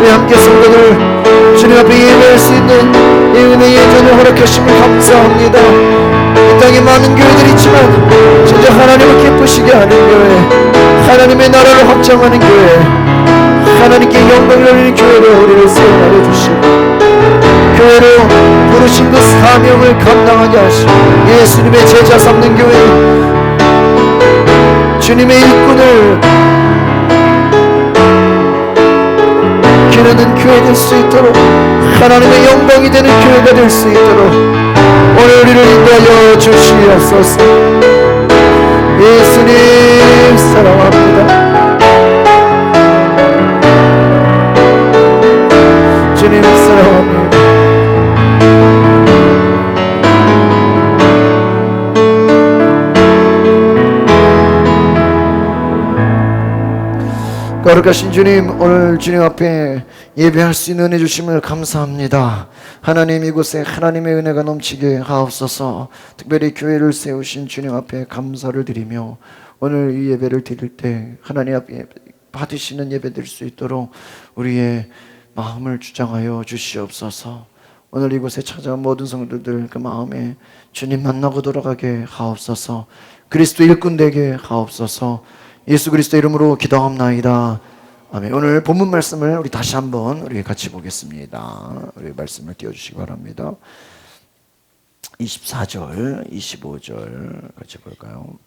우리 함께 성도들 주님 앞에 예배할 수 있는 이 은혜의 전을 허락하심을 감사합니다. 이 땅에 많은 교회들이 있지만 진짜 하나님을 기쁘시게 하는 교회, 하나님의 나라를 확장하는 교회, 하나님께 영광을 돌리는 교회로 우리를 세워나려 주시고 교회로 부르신 그 사명을 감당하게 하시고 예수님의 제자 삼는 교회, 주님의 일꾼을 기르는 교회 될 수 있도록 하나님의 영광이 되는 교회가 될 수 있도록 오늘 우리를 인도하여 주시옵소서. 예수님 사랑합니다. 주님 사랑합니다. 거룩하신 주님, 오늘 주님 앞에 예배할 수 있는 은혜 주심을 감사합니다. 하나님 이곳에 하나님의 은혜가 넘치게 하옵소서. 특별히 교회를 세우신 주님 앞에 감사를 드리며 오늘 이 예배를 드릴 때 하나님 앞에 받으시는 예배 될 수 있도록 우리의 마음을 주장하여 주시옵소서. 오늘 이곳에 찾아온 모든 성도들 그 마음에 주님 만나고 돌아가게 하옵소서. 그리스도 일꾼 되게 하옵소서. 예수 그리스도 이름으로 기도합나이다. 아멘. 오늘 본문 말씀을 우리 다시 한번 우리 같이 보겠습니다. 우리 말씀을 띄워주시기 바랍니다. 24절, 25절 같이 볼까요?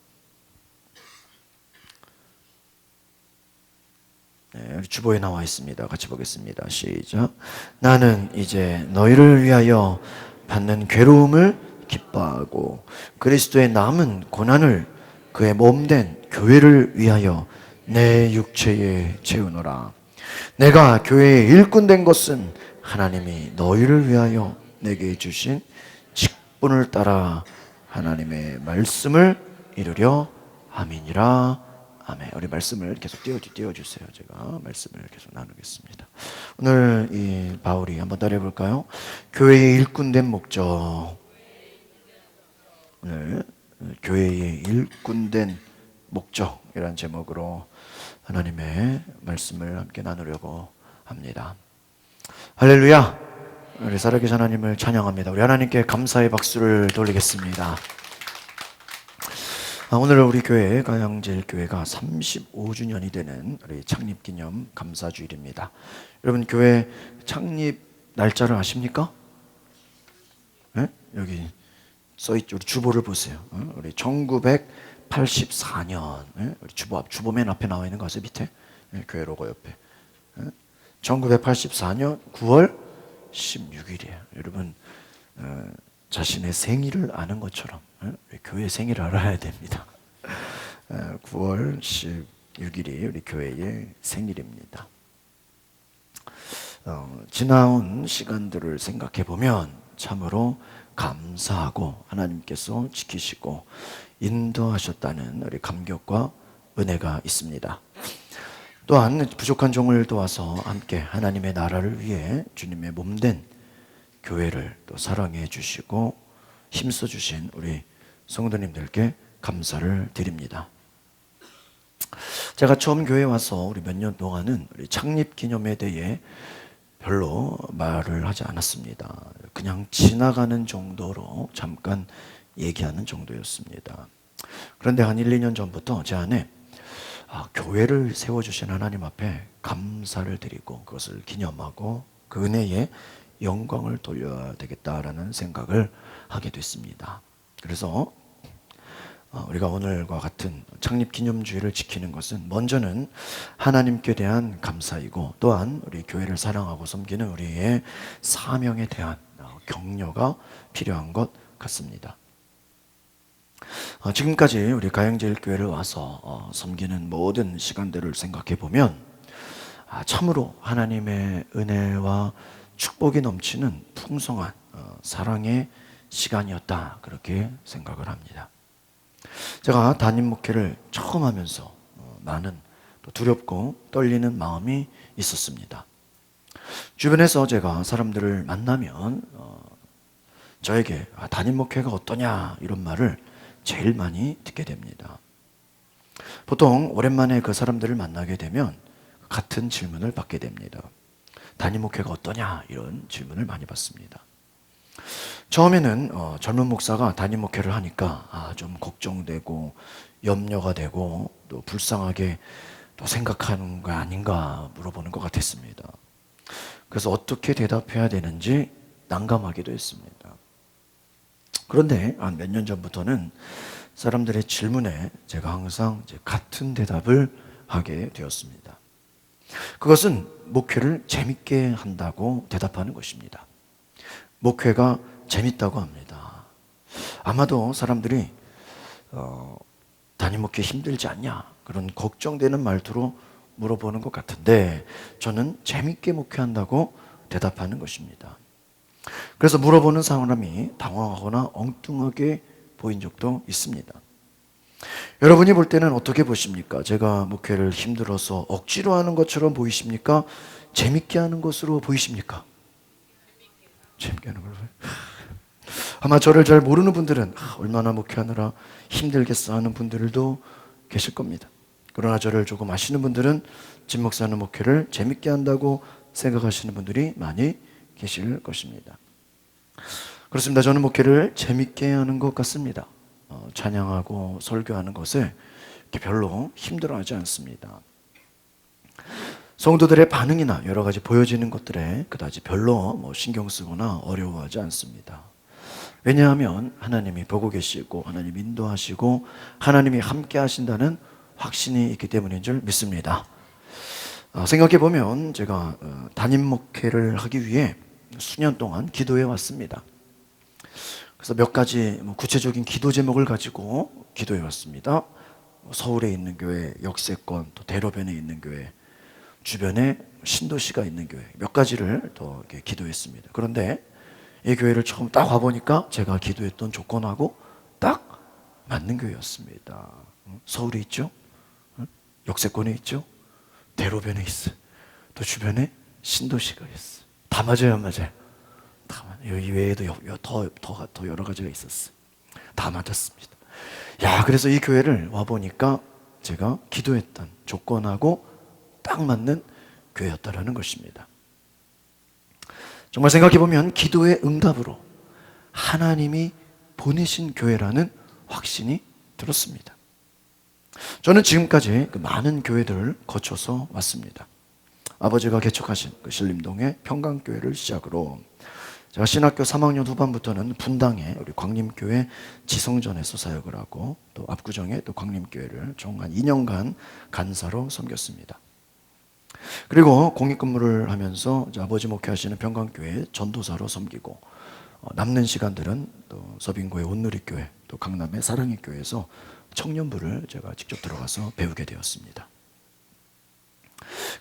네, 주보에 나와 있습니다. 같이 보겠습니다. 시작. 나는 이제 너희를 위하여 받는 괴로움을 기뻐하고 그리스도의 남은 고난을 그의 몸된 교회를 위하여 내 육체에 채우노라. 내가 교회의 일꾼 된 것은 하나님이 너희를 위하여 내게 주신 직분을 따라 하나님의 말씀을 이루려 함이니라. 아멘. 우리 말씀을 계속 띄워주세요. 제가 말씀을 계속 나누겠습니다. 오늘 이 바울이 한번 따라해볼까요? 교회의 일꾼된 목적. 오늘 교회의 일꾼된 목적이라는 제목으로 하나님의 말씀을 함께 나누려고 합니다. 할렐루야. 우리 살아계신 하나님을 찬양합니다. 우리 하나님께 감사의 박수를 돌리겠습니다. 오늘 우리 교회 가양제일교회가 35주년이 되는 우리 창립기념 감사주일입니다. 여러분 교회 창립 날짜를 아십니까? 네? 여기 써있죠. 우리 주보를 보세요. 우리 1984년 우리 주보 맨 앞에 나와 있는 거 아세요? 밑에 교회 로고 옆에 1984년 9월 16일이에요. 여러분 자신의 생일을 아는 것처럼 우리 교회 생일을 알아야 됩니다. 9월 16일이 우리 교회의 생일입니다. 지나온 시간들을 생각해 보면 참으로 감사하고 하나님께서 지키시고 인도하셨다는 우리 감격과 은혜가 있습니다. 또한 부족한 종을 도와서 함께 하나님의 나라를 위해 주님의 몸된 교회를 또 사랑해 주시고 힘써 주신 우리 성도님들께 감사를 드립니다. 제가 처음 교회에 와서 우리 몇 년 동안은 우리 창립 기념에 대해 별로 말을 하지 않았습니다. 그냥 지나가는 정도로 잠깐 얘기하는 정도였습니다. 그런데 한 1, 2년 전부터 제 안에 교회를 세워주신 하나님 앞에 감사를 드리고 그것을 기념하고 그 은혜에 영광을 돌려야 되겠다라는 생각을 하게 됐습니다. 그래서 우리가 오늘과 같은 창립기념주의를 지키는 것은 먼저는 하나님께 대한 감사이고 또한 우리 교회를 사랑하고 섬기는 우리의 사명에 대한 격려가 필요한 것 같습니다. 지금까지 우리 가양제일교회를 와서 섬기는 모든 시간들을 생각해 보면 참으로 하나님의 은혜와 축복이 넘치는 풍성한 사랑의 시간이었다 그렇게 생각을 합니다. 제가 담임 목회를 처음 하면서 많은 또 두렵고 떨리는 마음이 있었습니다. 주변에서 제가 사람들을 만나면 저에게 담임 목회가 어떠냐 이런 말을 제일 많이 듣게 됩니다. 보통 오랜만에 그 사람들을 만나게 되면 같은 질문을 받게 됩니다. 담임 목회가 어떠냐 이런 질문을 많이 받습니다. 처음에는 젊은 목사가 담임 목회를 하니까 좀 걱정되고 염려가 되고 또 불쌍하게 또 생각하는 거 아닌가 물어보는 것 같았습니다. 그래서 어떻게 대답해야 되는지 난감하기도 했습니다. 그런데 한 몇 년 전부터는 사람들의 질문에 제가 항상 이제 같은 대답을 하게 되었습니다. 그것은 목회를 재밌게 한다고 대답하는 것입니다. 목회가 재밌다고 합니다. 아마도 사람들이 담임 목회 힘들지 않냐 그런 걱정되는 말투로 물어보는 것 같은데 저는 재밌게 목회한다고 대답하는 것입니다. 그래서 물어보는 사람이 당황하거나 엉뚱하게 보인 적도 있습니다. 여러분이 볼 때는 어떻게 보십니까? 제가 목회를 힘들어서 억지로 하는 것처럼 보이십니까? 재밌게 하는 것으로 보이십니까? 재밌게 하는 걸로. 아마 저를 잘 모르는 분들은 얼마나 목회하느라 힘들겠어 하는 분들도 계실 겁니다. 그러나 저를 조금 아시는 분들은 진 목사는 목회를 재밌게 한다고 생각하시는 분들이 많이 계실 것입니다. 그렇습니다. 저는 목회를 재밌게 하는 것 같습니다. 찬양하고 설교하는 것에 이렇게 별로 힘들어하지 않습니다. 성도들의 반응이나 여러 가지 보여지는 것들에 그다지 별로 신경 쓰거나 어려워하지 않습니다. 왜냐하면 하나님이 보고 계시고 하나님이 인도하시고 하나님이 함께 하신다는 확신이 있기 때문인 줄 믿습니다. 생각해 보면 제가 담임 목회를 하기 위해 수년 동안 기도해 왔습니다. 그래서 몇 가지 구체적인 기도 제목을 가지고 기도해 왔습니다. 서울에 있는 교회, 역세권, 또 대로변에 있는 교회, 주변에 신도시가 있는 교회 몇 가지를 더 이렇게 기도했습니다. 그런데 이 교회를 처음 딱 와보니까 제가 기도했던 조건하고 딱 맞는 교회였습니다. 서울에 있죠? 역세권에 있죠? 대로변에 있어. 또 주변에 신도시가 있어. 다 맞아요, 안 맞아요? 다 맞아요. 이 외에도 더 여러 가지가 있었어. 다 맞았습니다. 야, 그래서 이 교회를 와 보니까 제가 기도했던 조건하고 딱 맞는 교회였다라는 것입니다. 정말 생각해 보면 기도의 응답으로 하나님이 보내신 교회라는 확신이 들었습니다. 저는 지금까지 그 많은 교회들을 거쳐서 왔습니다. 아버지가 개척하신 그 신림동의 평강교회를 시작으로 제가 신학교 3학년 후반부터는 분당에 우리 광림교회 지성전에서 사역을 하고 또 압구정에 또 광림교회를 총 한 2년간 간사로 섬겼습니다. 그리고 공익근무를 하면서 아버지 목회하시는 평강교회 전도사로 섬기고 남는 시간들은 또 서빙고의 온누리교회 또 강남의 사랑의 교회에서 청년부를 제가 직접 들어가서 배우게 되었습니다.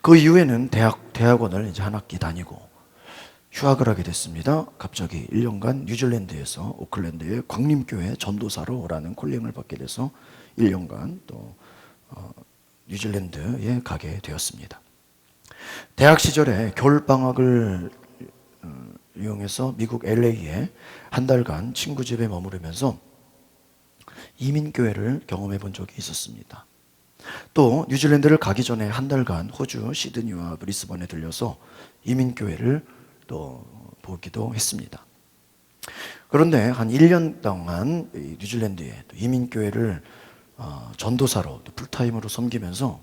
그 이후에는 대학원을 이제 한 학기 다니고 휴학을 하게 됐습니다. 갑자기 1년간 뉴질랜드에서 오클랜드의 광림교회 전도사로라는 콜링을 받게 돼서 1년간 또 뉴질랜드에 가게 되었습니다. 대학 시절에 겨울방학을 이용해서 미국 LA에 한 달간 친구 집에 머무르면서 이민교회를 경험해 본 적이 있었습니다. 또 뉴질랜드를 가기 전에 한 달간 호주 시드니와 브리스번에 들려서 이민교회를 또 보기도 했습니다. 그런데 한 1년 동안 뉴질랜드에 이민교회를 전도사로 또 풀타임으로 섬기면서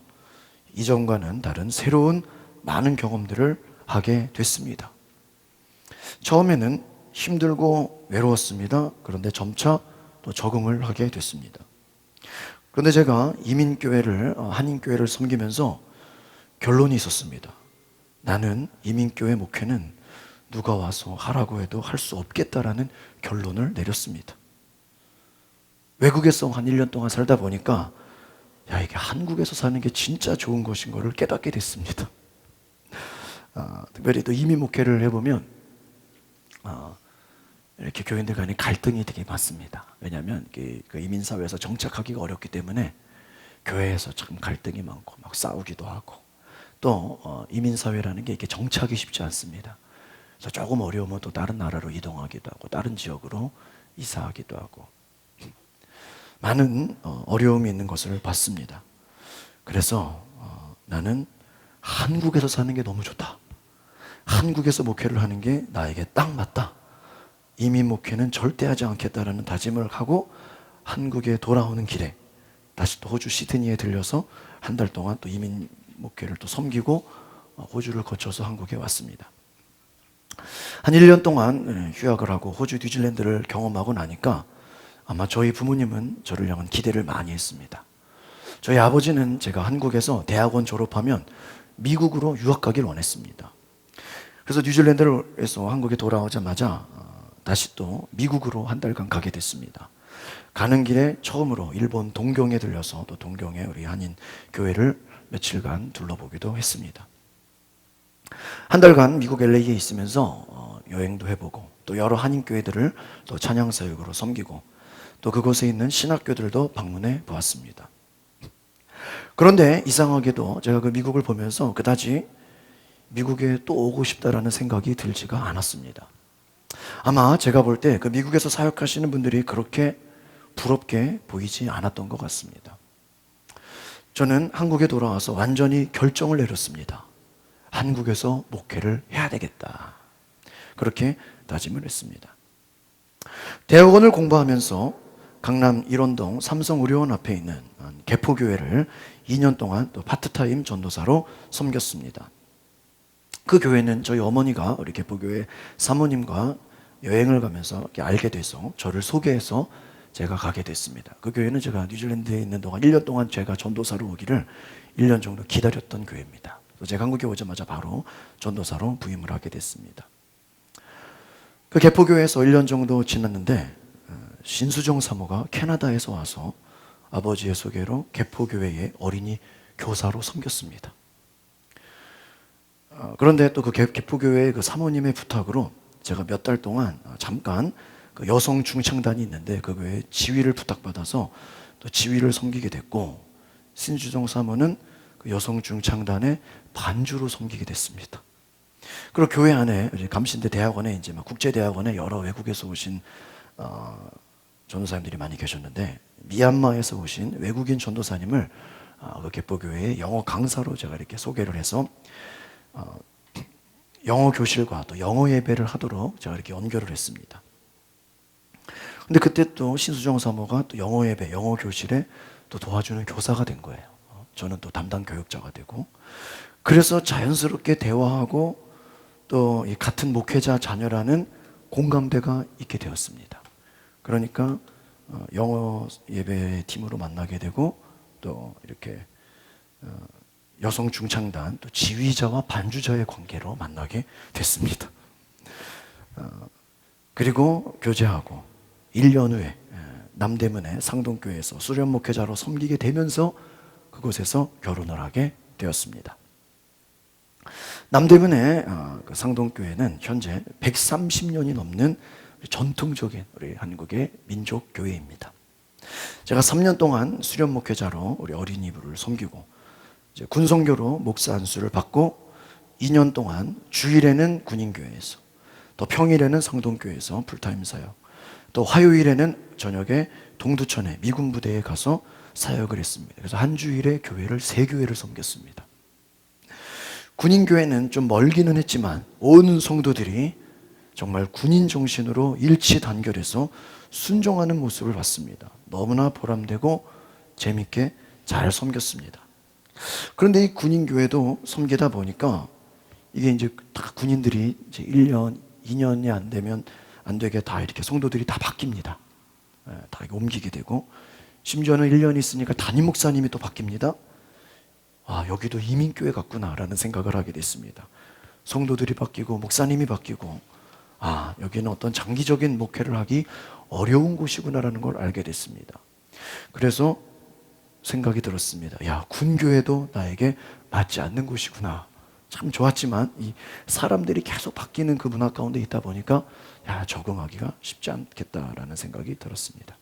이전과는 다른 새로운 많은 경험들을 하게 됐습니다. 처음에는 힘들고 외로웠습니다. 그런데 점차 또 적응을 하게 됐습니다. 그런데 제가 이민교회를 한인교회를 섬기면서 결론이 있었습니다. 나는 이민교회 목회는 누가 와서 하라고 해도 할 수 없겠다라는 결론을 내렸습니다. 외국에서 한 1년 동안 살다 보니까 야, 이게 한국에서 사는 게 진짜 좋은 것인 것을 깨닫게 됐습니다. 특별히 또 이민 목회를 해보면 이렇게 교인들 간에 갈등이 되게 많습니다. 왜냐하면 그 이민 사회에서 정착하기가 어렵기 때문에 교회에서 참 갈등이 많고 막 싸우기도 하고 또 이민 사회라는 게 이렇게 정착이 쉽지 않습니다. 그래서 조금 어려우면 또 다른 나라로 이동하기도 하고 다른 지역으로 이사하기도 하고 많은 어려움이 있는 것을 봤습니다. 그래서 나는 한국에서 사는 게 너무 좋다. 한국에서 목회를 하는 게 나에게 딱 맞다. 이민 목회는 절대 하지 않겠다라는 다짐을 하고 한국에 돌아오는 길에 다시 또 호주 시드니에 들려서 한 달 동안 또 이민 목회를 또 섬기고 호주를 거쳐서 한국에 왔습니다. 한 1년 동안 휴학을 하고 호주 뉴질랜드를 경험하고 나니까 아마 저희 부모님은 저를 향한 기대를 많이 했습니다. 저희 아버지는 제가 한국에서 대학원 졸업하면 미국으로 유학 가길 원했습니다. 그래서 뉴질랜드에서 한국에 돌아오자마자 다시 또 미국으로 한 달간 가게 됐습니다. 가는 길에 처음으로 일본 동경에 들려서 또 동경에 우리 한인 교회를 며칠간 둘러보기도 했습니다. 한 달간 미국 LA에 있으면서 여행도 해보고 또 여러 한인 교회들을 또 찬양 사역으로 섬기고 또 그곳에 있는 신학교들도 방문해 보았습니다. 그런데 이상하게도 제가 그 미국을 보면서 그다지 미국에 또 오고 싶다라는 생각이 들지가 않았습니다. 아마 제가 볼 때 그 미국에서 사역하시는 분들이 그렇게 부럽게 보이지 않았던 것 같습니다. 저는 한국에 돌아와서 완전히 결정을 내렸습니다. 한국에서 목회를 해야 되겠다. 그렇게 다짐을 했습니다. 대학원을 공부하면서 강남 일원동 삼성의료원 앞에 있는 개포교회를 2년 동안 또 파트타임 전도사로 섬겼습니다. 그 교회는 저희 어머니가 우리 개포교회 사모님과 여행을 가면서 이렇게 알게 돼서 저를 소개해서 제가 가게 됐습니다. 그 교회는 제가 뉴질랜드에 있는 동안 1년 동안 제가 전도사로 오기를 1년 정도 기다렸던 교회입니다. 제가 한국에 오자마자 바로 전도사로 부임을 하게 됐습니다. 그 개포교회에서 1년 정도 지났는데 신수정 사모가 캐나다에서 와서 아버지의 소개로 개포교회의 어린이 교사로 섬겼습니다. 그런데 또 그 개포교회의 그 사모님의 부탁으로 제가 몇 달 동안 잠깐 그 여성 중창단이 있는데 그 교회 지휘를 부탁받아서 또 지휘를 섬기게 됐고, 신수정 사모는 그 여성 중창단의 반주로 섬기게 됐습니다. 그리고 교회 안에 감신대 대학원에 이제 막 국제대학원에 여러 외국에서 오신 전도사님들이 많이 계셨는데, 미얀마에서 오신 외국인 전도사님을 그 개포교회의 영어 강사로 제가 이렇게 소개를 해서 영어 교실과 또 영어 예배를 하도록 제가 이렇게 연결을 했습니다. 근데 그때 또 신수정 사모가 또 영어 예배, 영어 교실에 또 도와주는 교사가 된 거예요. 저는 또 담당 교육자가 되고, 그래서 자연스럽게 대화하고 또 이 같은 목회자 자녀라는 공감대가 있게 되었습니다. 그러니까 영어 예배 팀으로 만나게 되고, 또 이렇게 여성 중창단 또 지휘자와 반주자의 관계로 만나게 됐습니다. 그리고 교제하고 1년 후에 남대문의 상동교회에서 수련 목회자로 섬기게 되면서 그곳에서 결혼을 하게 되었습니다. 남대문의 그 상동교회는 현재 130년이 넘는 전통적인 우리 한국의 민족교회입니다. 제가 3년 동안 수련 목회자로 우리 어린이부를 섬기고, 이제 군성교로 목사 안수를 받고 2년 동안 주일에는 군인교회에서, 또 평일에는 상동교회에서 풀타임 사역, 또 화요일에는 저녁에 동두천에 미군 부대에 가서 사역을 했습니다. 그래서 한 주일에 교회를 3교회를 섬겼습니다. 군인교회는 좀 멀기는 했지만 온 성도들이 정말 군인 정신으로 일치단결해서 순종하는 모습을 봤습니다. 너무나 보람되고 재밌게 잘 섬겼습니다. 그런데 이 군인교회도 섬기다 보니까 이게 이제 다 군인들이 이제 1년, 2년이 안 되면 안 되게 다 이렇게 성도들이 다 바뀝니다. 다 이렇게 옮기게 되고, 심지어는 1년 있으니까 담임 목사님이 또 바뀝니다. 아, 여기도 이민교회 같구나라는 생각을 하게 됐습니다. 성도들이 바뀌고 목사님이 바뀌고, 아, 여기는 어떤 장기적인 목회를 하기 어려운 곳이구나라는 걸 알게 됐습니다. 그래서 생각이 들었습니다. 야, 군교회도 나에게 맞지 않는 곳이구나. 참 좋았지만 이 사람들이 계속 바뀌는 그 문화 가운데 있다 보니까 야, 적응하기가 쉽지 않겠다라는 생각이 들었습니다.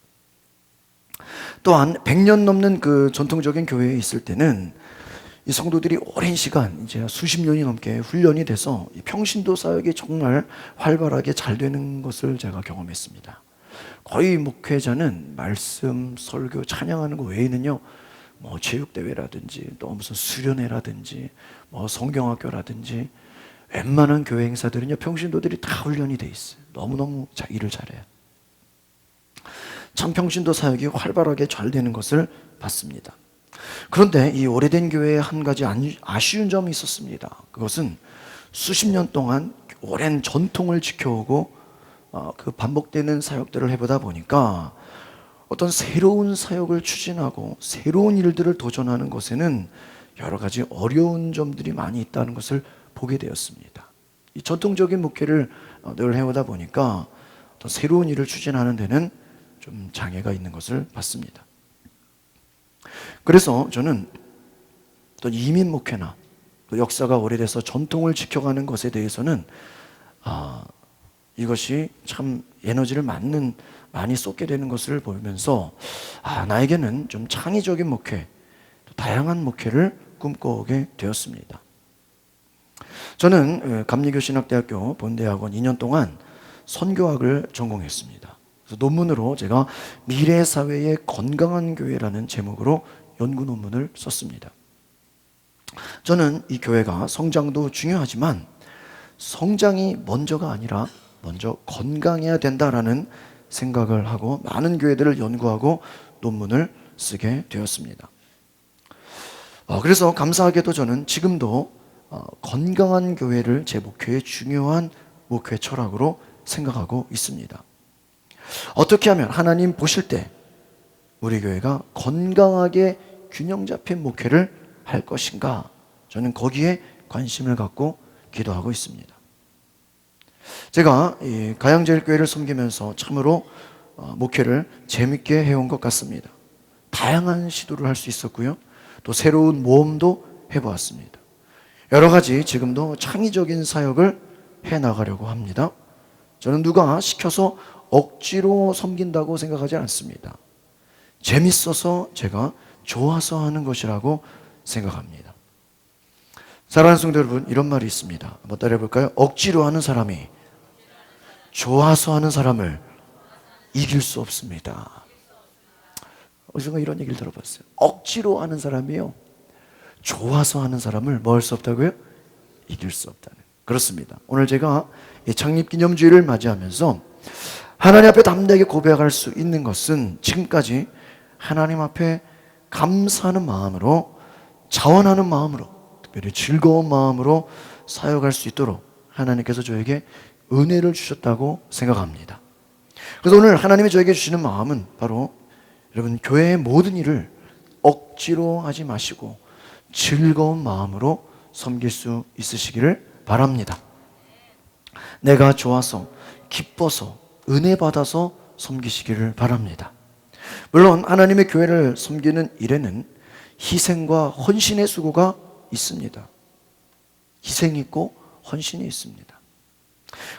또한 100년 넘는 그 전통적인 교회에 있을 때는 이 성도들이 오랜 시간, 이제 수십 년이 넘게 훈련이 돼서 이 평신도 사역이 정말 활발하게 잘 되는 것을 제가 경험했습니다. 거의 목회자는 말씀, 설교, 찬양하는 거 외에는요, 뭐 체육대회라든지 또 무슨 수련회라든지 뭐 성경학교라든지 웬만한 교회 행사들은요, 평신도들이 다 훈련이 돼 있어요. 너무너무 일을 잘해요. 참 평신도 사역이 활발하게 잘 되는 것을 봤습니다. 그런데 이 오래된 교회에 한 가지 아쉬운 점이 있었습니다. 그것은 수십 년 동안 오랜 전통을 지켜오고 그 반복되는 사역들을 해보다 보니까 어떤 새로운 사역을 추진하고 새로운 일들을 도전하는 것에는 여러 가지 어려운 점들이 많이 있다는 것을 보게 되었습니다. 이 전통적인 목회를 늘 해오다 보니까 어떤 새로운 일을 추진하는 데는 좀 장애가 있는 것을 봤습니다. 그래서 저는 또 이민 목회나 또 역사가 오래돼서 전통을 지켜가는 것에 대해서는 이것이 참 에너지를 많이 쏟게 되는 것을 보면서 나에게는 좀 창의적인 목회, 또 다양한 목회를 꿈꿔오게 되었습니다. 저는 감리교신학대학교 본대학원 2년 동안 선교학을 전공했습니다. 그래서 논문으로 제가 미래 사회의 건강한 교회라는 제목으로 연구 논문을 썼습니다. 저는 이 교회가 성장도 중요하지만 성장이 먼저가 아니라 먼저 건강해야 된다라는 생각을 하고 많은 교회들을 연구하고 논문을 쓰게 되었습니다. 그래서 감사하게도 저는 지금도 건강한 교회를 제 목회의 중요한 목회 철학으로 생각하고 있습니다. 어떻게 하면 하나님 보실 때 우리 교회가 건강하게 균형 잡힌 목회를 할 것인가, 저는 거기에 관심을 갖고 기도하고 있습니다. 제가 이 가양제일교회를 섬기면서 참으로 목회를 재밌게 해온 것 같습니다. 다양한 시도를 할 수 있었고요, 또 새로운 모험도 해보았습니다. 여러 가지 지금도 창의적인 사역을 해나가려고 합니다. 저는 누가 시켜서 억지로 섬긴다고 생각하지 않습니다. 재밌어서, 제가 좋아서 하는 것이라고 생각합니다. 사랑하는 성도 여러분, 이런 말이 있습니다. 한번 따라해 볼까요? 억지로 하는 사람이 좋아서 하는 사람을 이길 수 없습니다. 어디선가 이런 얘기를 들어봤어요. 억지로 하는 사람이요, 좋아서 하는 사람을 뭐 할 수 없다고요? 이길 수 없다는. 그렇습니다. 오늘 제가 창립기념주일을 맞이하면서 하나님 앞에 담대하게 고백할 수 있는 것은, 지금까지 하나님 앞에 감사하는 마음으로, 자원하는 마음으로, 특별히 즐거운 마음으로 사역할 수 있도록 하나님께서 저에게 은혜를 주셨다고 생각합니다. 그래서 오늘 하나님이 저에게 주시는 마음은 바로, 여러분, 교회의 모든 일을 억지로 하지 마시고 즐거운 마음으로 섬길 수 있으시기를 바랍니다. 내가 좋아서, 기뻐서, 은혜 받아서 섬기시기를 바랍니다. 물론 하나님의 교회를 섬기는 일에는 희생과 헌신의 수고가 있습니다. 희생이 있고 헌신이 있습니다.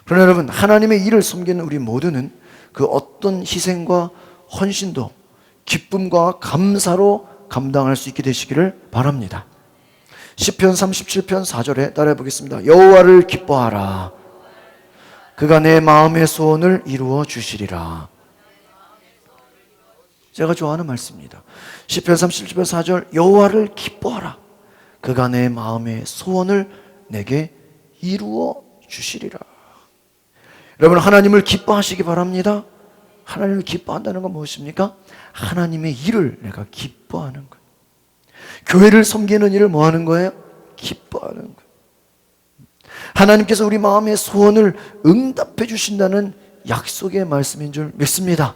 그러나 여러분, 하나님의 일을 섬기는 우리 모두는 그 어떤 희생과 헌신도 기쁨과 감사로 감당할 수 있게 되시기를 바랍니다. 시편 37편 4절에 따라해 보겠습니다. 여호와를 기뻐하라. 그가 내 마음의 소원을 이루어 주시리라. 제가 좋아하는 말씀입니다. 시편 37편 4절, 여호와를 기뻐하라. 그가 내 마음의 소원을 내게 이루어 주시리라. 여러분, 하나님을 기뻐하시기 바랍니다. 하나님을 기뻐한다는 건 무엇입니까? 하나님의 일을 내가 기뻐하는 거예요. 교회를 섬기는 일을 뭐 하는 거예요? 기뻐하는 거예요. 하나님께서 우리 마음의 소원을 응답해 주신다는 약속의 말씀인 줄 믿습니다.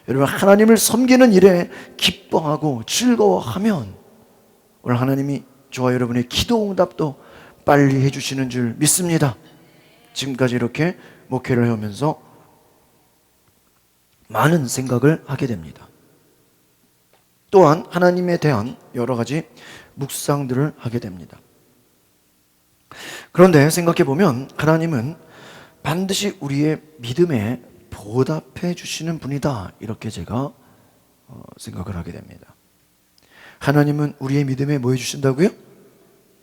여러분, 하나님을 섬기는 일에 기뻐하고 즐거워하면 오늘 하나님이 저와 여러분의 기도 응답도 빨리 해주시는 줄 믿습니다. 지금까지 이렇게 목회를 해오면서 많은 생각을 하게 됩니다. 또한 하나님에 대한 여러 가지 묵상들을 하게 됩니다. 그런데 생각해 보면 하나님은 반드시 우리의 믿음에 보답해 주시는 분이다, 이렇게 제가 생각을 하게 됩니다. 하나님은 우리의 믿음에 뭐 해주신다고요?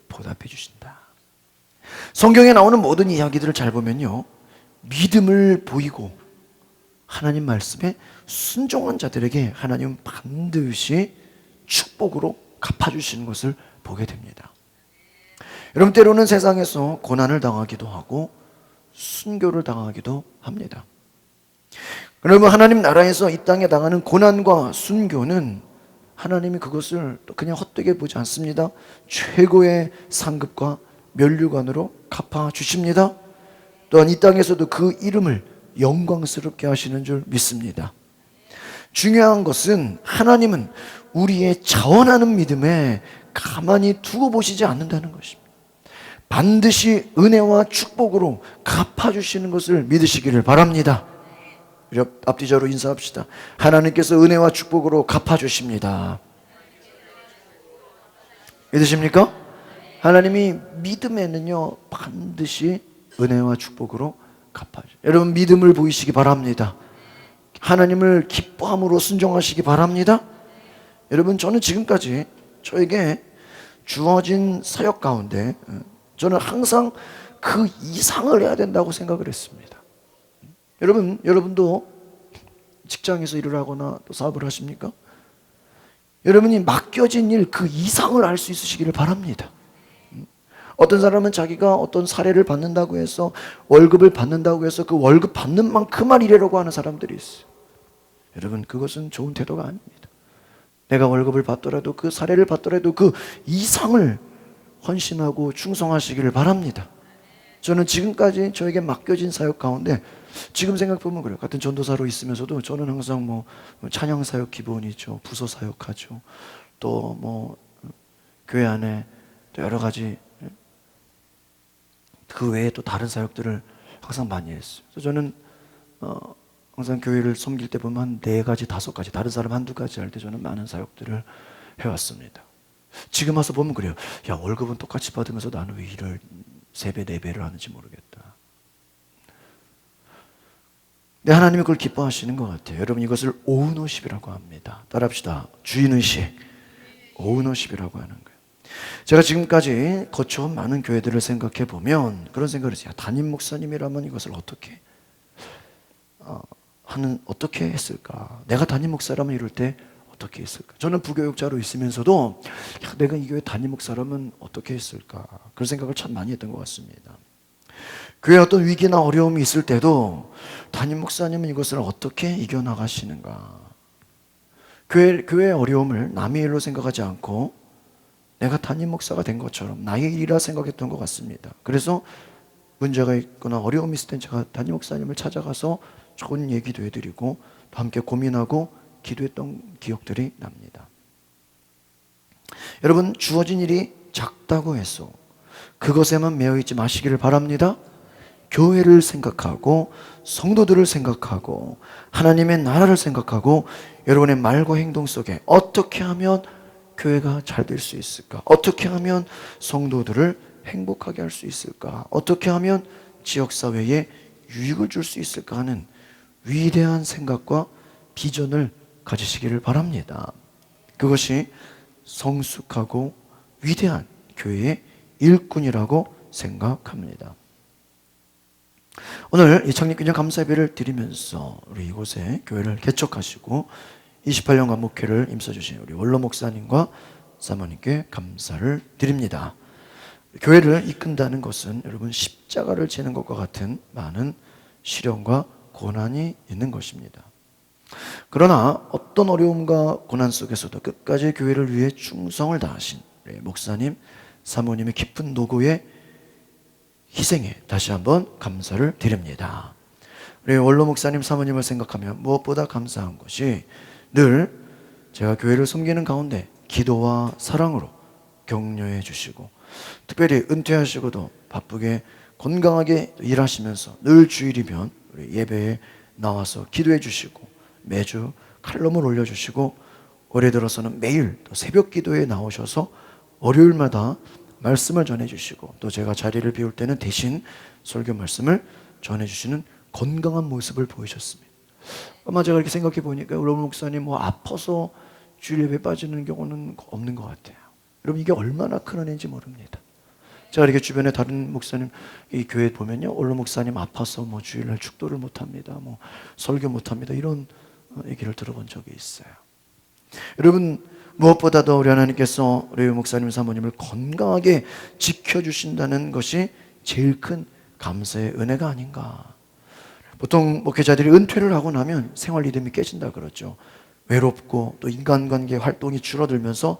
보답해 주신다. 성경에 나오는 모든 이야기들을 잘 보면요, 믿음을 보이고 하나님 말씀에 순종한 자들에게 하나님은 반드시 축복으로 갚아주시는 것을 보게 됩니다. 여러분, 때로는 세상에서 고난을 당하기도 하고 순교를 당하기도 합니다. 그러면 하나님 나라에서 이 땅에 당하는 고난과 순교는 하나님이 그것을 그냥 헛되게 보지 않습니다. 최고의 상급과 면류관으로 갚아주십니다. 또한 이 땅에서도 그 이름을 영광스럽게 하시는 줄 믿습니다. 중요한 것은 하나님은 우리의 자원하는 믿음에 가만히 두고 보시지 않는다는 것입니다. 반드시 은혜와 축복으로 갚아주시는 것을 믿으시기를 바랍니다. 우리 앞뒤자로 인사합시다. 하나님께서 은혜와 축복으로 갚아주십니다. 믿으십니까? 하나님이 믿음에는요, 반드시 은혜와 축복으로 갚아주십니다. 여러분, 믿음을 보이시기 바랍니다. 하나님을 기뻐함으로 순종하시기 바랍니다. 여러분, 저는 지금까지 저에게 주어진 사역 가운데 저는 항상 그 이상을 해야 된다고 생각을 했습니다. 여러분도 직장에서 일을 하거나 또 사업을 하십니까? 여러분이 맡겨진 일 그 이상을 할 수 있으시기를 바랍니다. 어떤 사람은 자기가 어떤 사례를 받는다고 해서 월급을 받는다고 해서 그 월급 받는 만큼만 일하려고 하는 사람들이 있어요. 여러분, 그것은 좋은 태도가 아닙니다. 내가 월급을 받더라도 그 사례를 받더라도 그 이상을 헌신하고 충성하시기를 바랍니다. 저는 지금까지 저에게 맡겨진 사역 가운데 지금 생각해보면 그래요. 같은 전도사로 있으면서도 저는 항상 뭐 찬양 사역 기본이죠. 부서 사역하죠. 또 뭐 교회 안에 또 여러 가지 그 외에 또 다른 사역들을 항상 많이 했어요. 그래서 저는 항상 교회를 섬길 때 보면 한 4가지, 5가지, 다른 사람 1-2가지 할 때 저는 많은 사역들을 해왔습니다. 지금 와서 보면 그래요. 야, 월급은 똑같이 받으면서 나는 왜 일을 3배, 4배를 하는지 모르겠다. 근데 하나님이 그걸 기뻐하시는 것 같아요. 여러분, 이것을 오너십이라고 합니다. 따라합시다. 주인의식, 오너십이라고 하는 거예요. 제가 지금까지 거쳐온 많은 교회들을 생각해 보면 그런 생각을 했어요. 담임 목사님이라면 이것을 어떻게 했을까? 내가 담임 목사라면 이럴 때 어떻게 했을까? 저는 부교육자로 있으면서도 내가 이 교회 담임 목사라면 어떻게 했을까? 그런 생각을 참 많이 했던 것 같습니다. 교회에 어떤 위기나 어려움이 있을 때도 담임 목사님은 이것을 어떻게 이겨나가시는가? 교회의 어려움을 남의 일로 생각하지 않고 내가 담임 목사가 된 것처럼 나의 일이라 생각했던 것 같습니다. 그래서 문제가 있거나 어려움이 있을 땐 제가 담임 목사님을 찾아가서 좋은 얘기도 해드리고 또 함께 고민하고 기도했던 기억들이 납니다. 여러분, 주어진 일이 작다고 해서 그것에만 매여있지 마시기를 바랍니다. 교회를 생각하고 성도들을 생각하고 하나님의 나라를 생각하고 여러분의 말과 행동 속에 어떻게 하면 교회가 잘 될 수 있을까? 어떻게 하면 성도들을 행복하게 할 수 있을까? 어떻게 하면 지역사회에 유익을 줄 수 있을까 하는 위대한 생각과 비전을 가지시기를 바랍니다. 그것이 성숙하고 위대한 교회의 일꾼이라고 생각합니다. 오늘 이 창립기념 감사예배를 드리면서 우리 이곳에 교회를 개척하시고 28년간 목회를 임써주신 우리 원로 목사님과 사모님께 감사를 드립니다. 교회를 이끈다는 것은 여러분 십자가를 지는 것과 같은 많은 시련과 고난이 있는 것입니다. 그러나 어떤 어려움과 고난 속에서도 끝까지 교회를 위해 충성을 다하신 우리 목사님, 사모님의 깊은 노고에 희생에 다시 한번 감사를 드립니다. 우리 원로 목사님, 사모님을 생각하면 무엇보다 감사한 것이 늘 제가 교회를 섬기는 가운데 기도와 사랑으로 격려해 주시고 특별히 은퇴하시고도 바쁘게 건강하게 일하시면서 늘 주일이면 우리 예배에 나와서 기도해 주시고 매주 칼럼을 올려주시고 올해 들어서는 매일 또 새벽 기도에 나오셔서 월요일마다 말씀을 전해주시고 또 제가 자리를 비울 때는 대신 설교 말씀을 전해주시는 건강한 모습을 보이셨습니다. 아마 제가 이렇게 생각해 보니까 우리 목사님 뭐 아파서 주일 예배 빠지는 경우는 없는 것 같아요. 여러분, 이게 얼마나 큰 은혜인지 모릅니다. 제가 이렇게 주변에 다른 목사님 이 교회 보면요, 원로 목사님 아파서 뭐 주일날 축도를 못합니다, 뭐 설교 못합니다, 이런 얘기를 들어본 적이 있어요. 여러분, 무엇보다도 우리 하나님께서 우리 목사님, 사모님을 건강하게 지켜주신다는 것이 제일 큰 감사의 은혜가 아닌가. 보통 목회자들이 은퇴를 하고 나면 생활 리듬이 깨진다 그러죠. 외롭고 또 인간관계 활동이 줄어들면서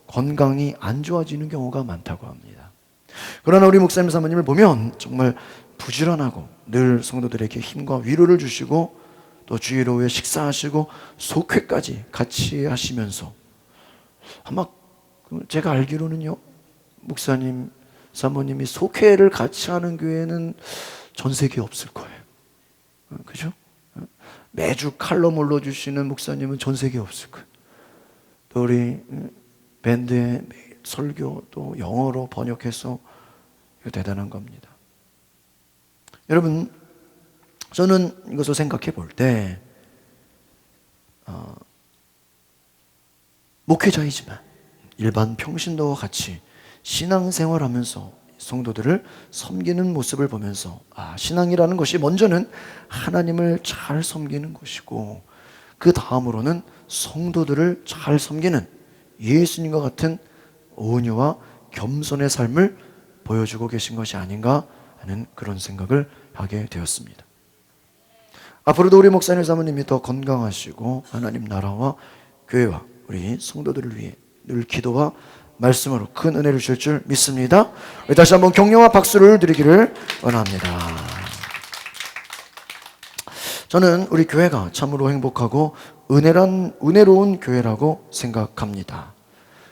건강이 안 좋아지는 경우가 많다고 합니다. 그러나 우리 목사님, 사모님을 보면 정말 부지런하고 늘 성도들에게 힘과 위로를 주시고 또 주일 오후에 식사하시고 속회까지 같이 하시면서 아마 제가 알기로는요, 목사님, 사모님이 속회를 같이 하는 교회는 전 세계에 없을 거예요. 그죠? 매주 칼럼 올려주시는 목사님은 전 세계에 없을 거예요. 또 우리 밴드의 설교 또 영어로 번역해서 이거 대단한 겁니다. 여러분, 저는 이것을 생각해 볼 때 목회자이지만 일반 평신도와 같이 신앙생활하면서 성도들을 섬기는 모습을 보면서 신앙이라는 것이 먼저는 하나님을 잘 섬기는 것이고 그 다음으로는 성도들을 잘 섬기는 예수님과 같은 온유와 겸손의 삶을 보여주고 계신 것이 아닌가 하는 그런 생각을 하게 되었습니다. 앞으로도 우리 목사님 사모님이 더 건강하시고 하나님 나라와 교회와 우리 성도들을 위해 늘 기도와 말씀으로 큰 은혜를 주실 줄 믿습니다. 우리 다시 한번 격려와 박수를 드리기를 원합니다. 저는 우리 교회가 참으로 행복하고 은혜로운 교회라고 생각합니다.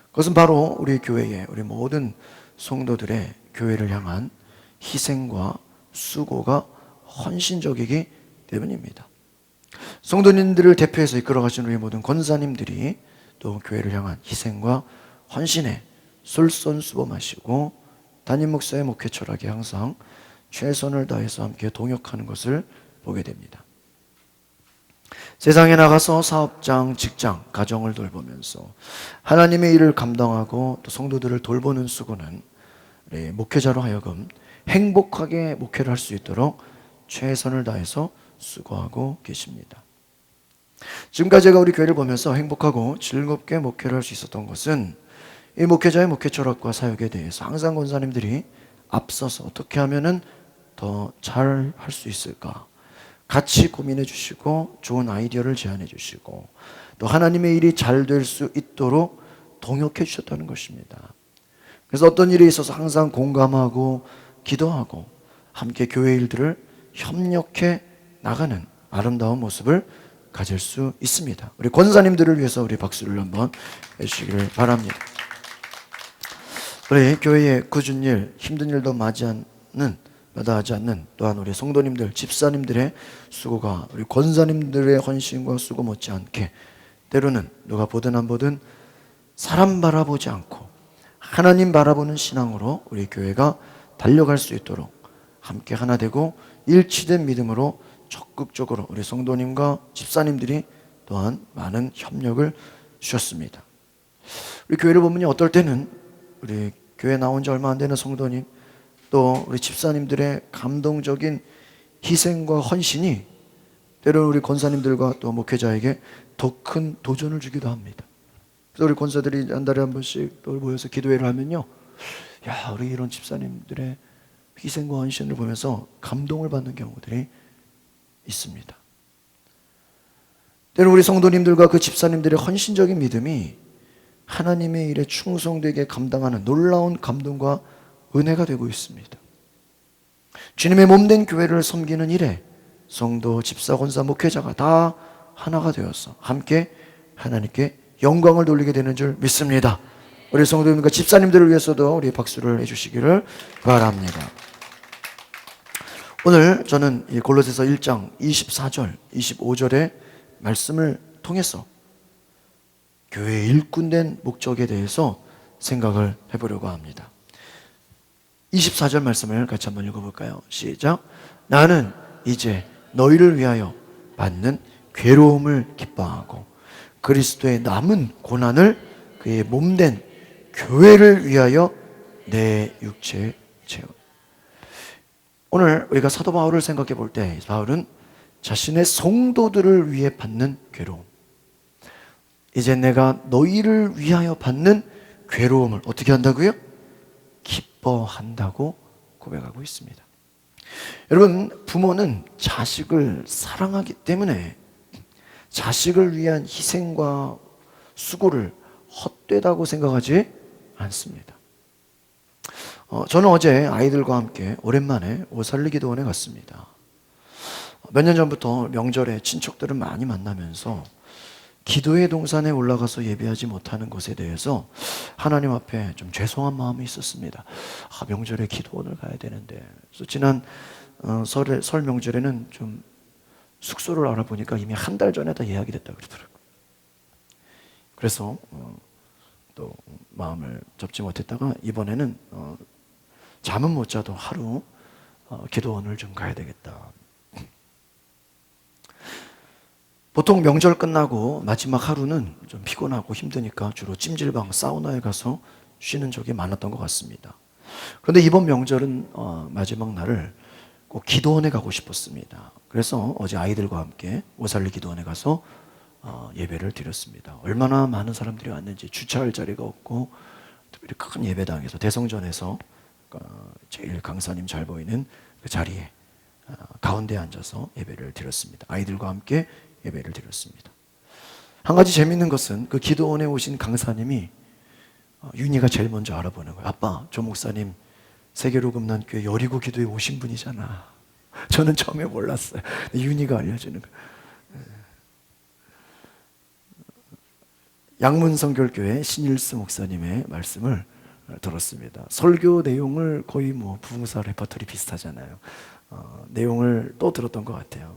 그것은 바로 우리 교회의 우리 모든 성도들의 교회를 향한 희생과 수고가 헌신적이기 때문입니다. 성도님들을 대표해서 이끌어가신 우리 모든 권사님들이 또 교회를 향한 희생과 헌신에 솔선수범하시고 담임 목사의 목회 철학에 항상 최선을 다해서 함께 동역하는 것을 보게 됩니다. 세상에 나가서 사업장, 직장, 가정을 돌보면서 하나님의 일을 감당하고 또 성도들을 돌보는 수고는 우리 목회자로 하여금 행복하게 목회를 할 수 있도록 최선을 다해서 수고하고 계십니다. 지금까지 제가 우리 교회를 보면서 행복하고 즐겁게 목회를 할 수 있었던 것은 이 목회자의 목회 철학과 사역에 대해서 항상 권사님들이 앞서서 어떻게 하면은 더 잘 할 수 있을까 같이 고민해 주시고 좋은 아이디어를 제안해 주시고 또 하나님의 일이 잘 될 수 있도록 동역해 주셨다는 것입니다. 그래서 어떤 일에 있어서 항상 공감하고 기도하고 함께 교회 일들을 협력해 나가는 아름다운 모습을 가질 수 있습니다. 우리 권사님들을 위해서 우리 박수를 한번 해주시기를 바랍니다. 우리 교회의 굳은 일, 힘든 일도 마다하지 않는 또한 우리 성도님들, 집사님들의 수고가 우리 권사님들의 헌신과 수고 못지않게 때로는 누가 보든 안 보든 사람 바라보지 않고 하나님 바라보는 신앙으로 우리 교회가 달려갈 수 있도록 함께 하나 되고 일치된 믿음으로 적극적으로 우리 성도님과 집사님들이 또한 많은 협력을 주셨습니다. 우리 교회를 보면 어떨 때는 우리 교회 나온 지 얼마 안 되는 성도님 또 우리 집사님들의 감동적인 희생과 헌신이 때로는 우리 권사님들과 또 목회자에게 더 큰 도전을 주기도 합니다. 그래서 우리 권사들이 한 달에 한 번씩 또 모여서 기도회를 하면요, 야, 우리 이런 집사님들의 희생과 헌신을 보면서 감동을 받는 경우들이 있습니다. 때로 우리 성도님들과 그 집사님들의 헌신적인 믿음이 하나님의 일에 충성되게 감당하는 놀라운 감동과 은혜가 되고 있습니다. 주님의 몸된 교회를 섬기는 일에 성도, 집사, 권사, 목회자가 다 하나가 되어서 함께 하나님께 영광을 돌리게 되는 줄 믿습니다. 우리 성도님과 집사님들을 위해서도 우리 박수를 해주시기를 바랍니다. 오늘 저는 이 골로새서 1장 24절, 25절의 말씀을 통해서 교회의 일꾼된 목적에 대해서 생각을 해보려고 합니다. 24절 말씀을 같이 한번 읽어볼까요? 시작. 나는 이제 너희를 위하여 받는 괴로움을 기뻐하고 그리스도의 남은 고난을 그의 몸된 교회를 위하여 내 육체에 채워. 오늘 우리가 사도 바울을 생각해 볼 때 바울은 자신의 성도들을 위해 받는 괴로움, 이제 내가 너희를 위하여 받는 괴로움을 어떻게 한다고요? 기뻐한다고 고백하고 있습니다. 여러분, 부모는 자식을 사랑하기 때문에 자식을 위한 희생과 수고를 헛되다고 생각하지 않습니다. 저는 어제 아이들과 함께 오랜만에 오살리 기도원에 갔습니다. 몇 년 전부터 명절에 친척들을 많이 만나면서 기도의 동산에 올라가서 예배하지 못하는 것에 대해서 하나님 앞에 좀 죄송한 마음이 있었습니다. 명절에 기도원을 가야 되는데. 그래서 지난 설 명절에는 좀 숙소를 알아보니까 이미 한 달 전에 다 예약이 됐다고 그러더라고요. 그래서 또 마음을 접지 못했다가 이번에는 잠은 못 자도 하루 기도원을 좀 가야 되겠다. 보통 명절 끝나고 마지막 하루는 좀 피곤하고 힘드니까 주로 찜질방, 사우나에 가서 쉬는 적이 많았던 것 같습니다. 그런데 이번 명절은 마지막 날을 꼭 기도원에 가고 싶었습니다. 그래서 어제 아이들과 함께 오살리 기도원에 가서 예배를 드렸습니다. 얼마나 많은 사람들이 왔는지 주차할 자리가 없고 특별히 큰 예배당에서 대성전에서 제일 강사님 잘 보이는 그 자리에 가운데 앉아서 예배를 드렸습니다. 아이들과 함께 예배를 드렸습니다. 한 가지 재밌는 것은 그 기도원에 오신 강사님이 윤희가 제일 먼저 알아보는 거예요. 아빠, 조 목사님 세계로금난교회 여리고 기도에 오신 분이잖아. 저는 처음에 몰랐어요. 윤희가 알려주는 거예요. 양문성결교회 신일수 목사님의 말씀을 들었습니다. 설교 내용을 거의 뭐 부흥사 레퍼토리 비슷하잖아요. 내용을 또 들었던 것 같아요.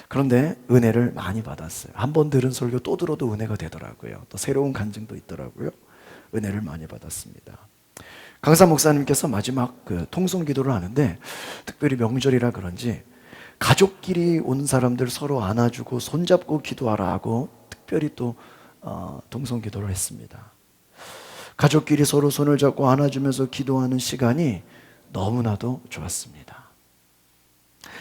그런데 은혜를 많이 받았어요. 한 번 들은 설교 또 들어도 은혜가 되더라고요. 또 새로운 간증도 있더라고요. 은혜를 많이 받았습니다. 강사 목사님께서 마지막 그 통성 기도를 하는데 특별히 명절이라 그런지 가족끼리 온 사람들 서로 안아주고 손잡고 기도하라 하고 특별히 또 통성 기도를 했습니다. 가족끼리 서로 손을 잡고 안아주면서 기도하는 시간이 너무나도 좋았습니다.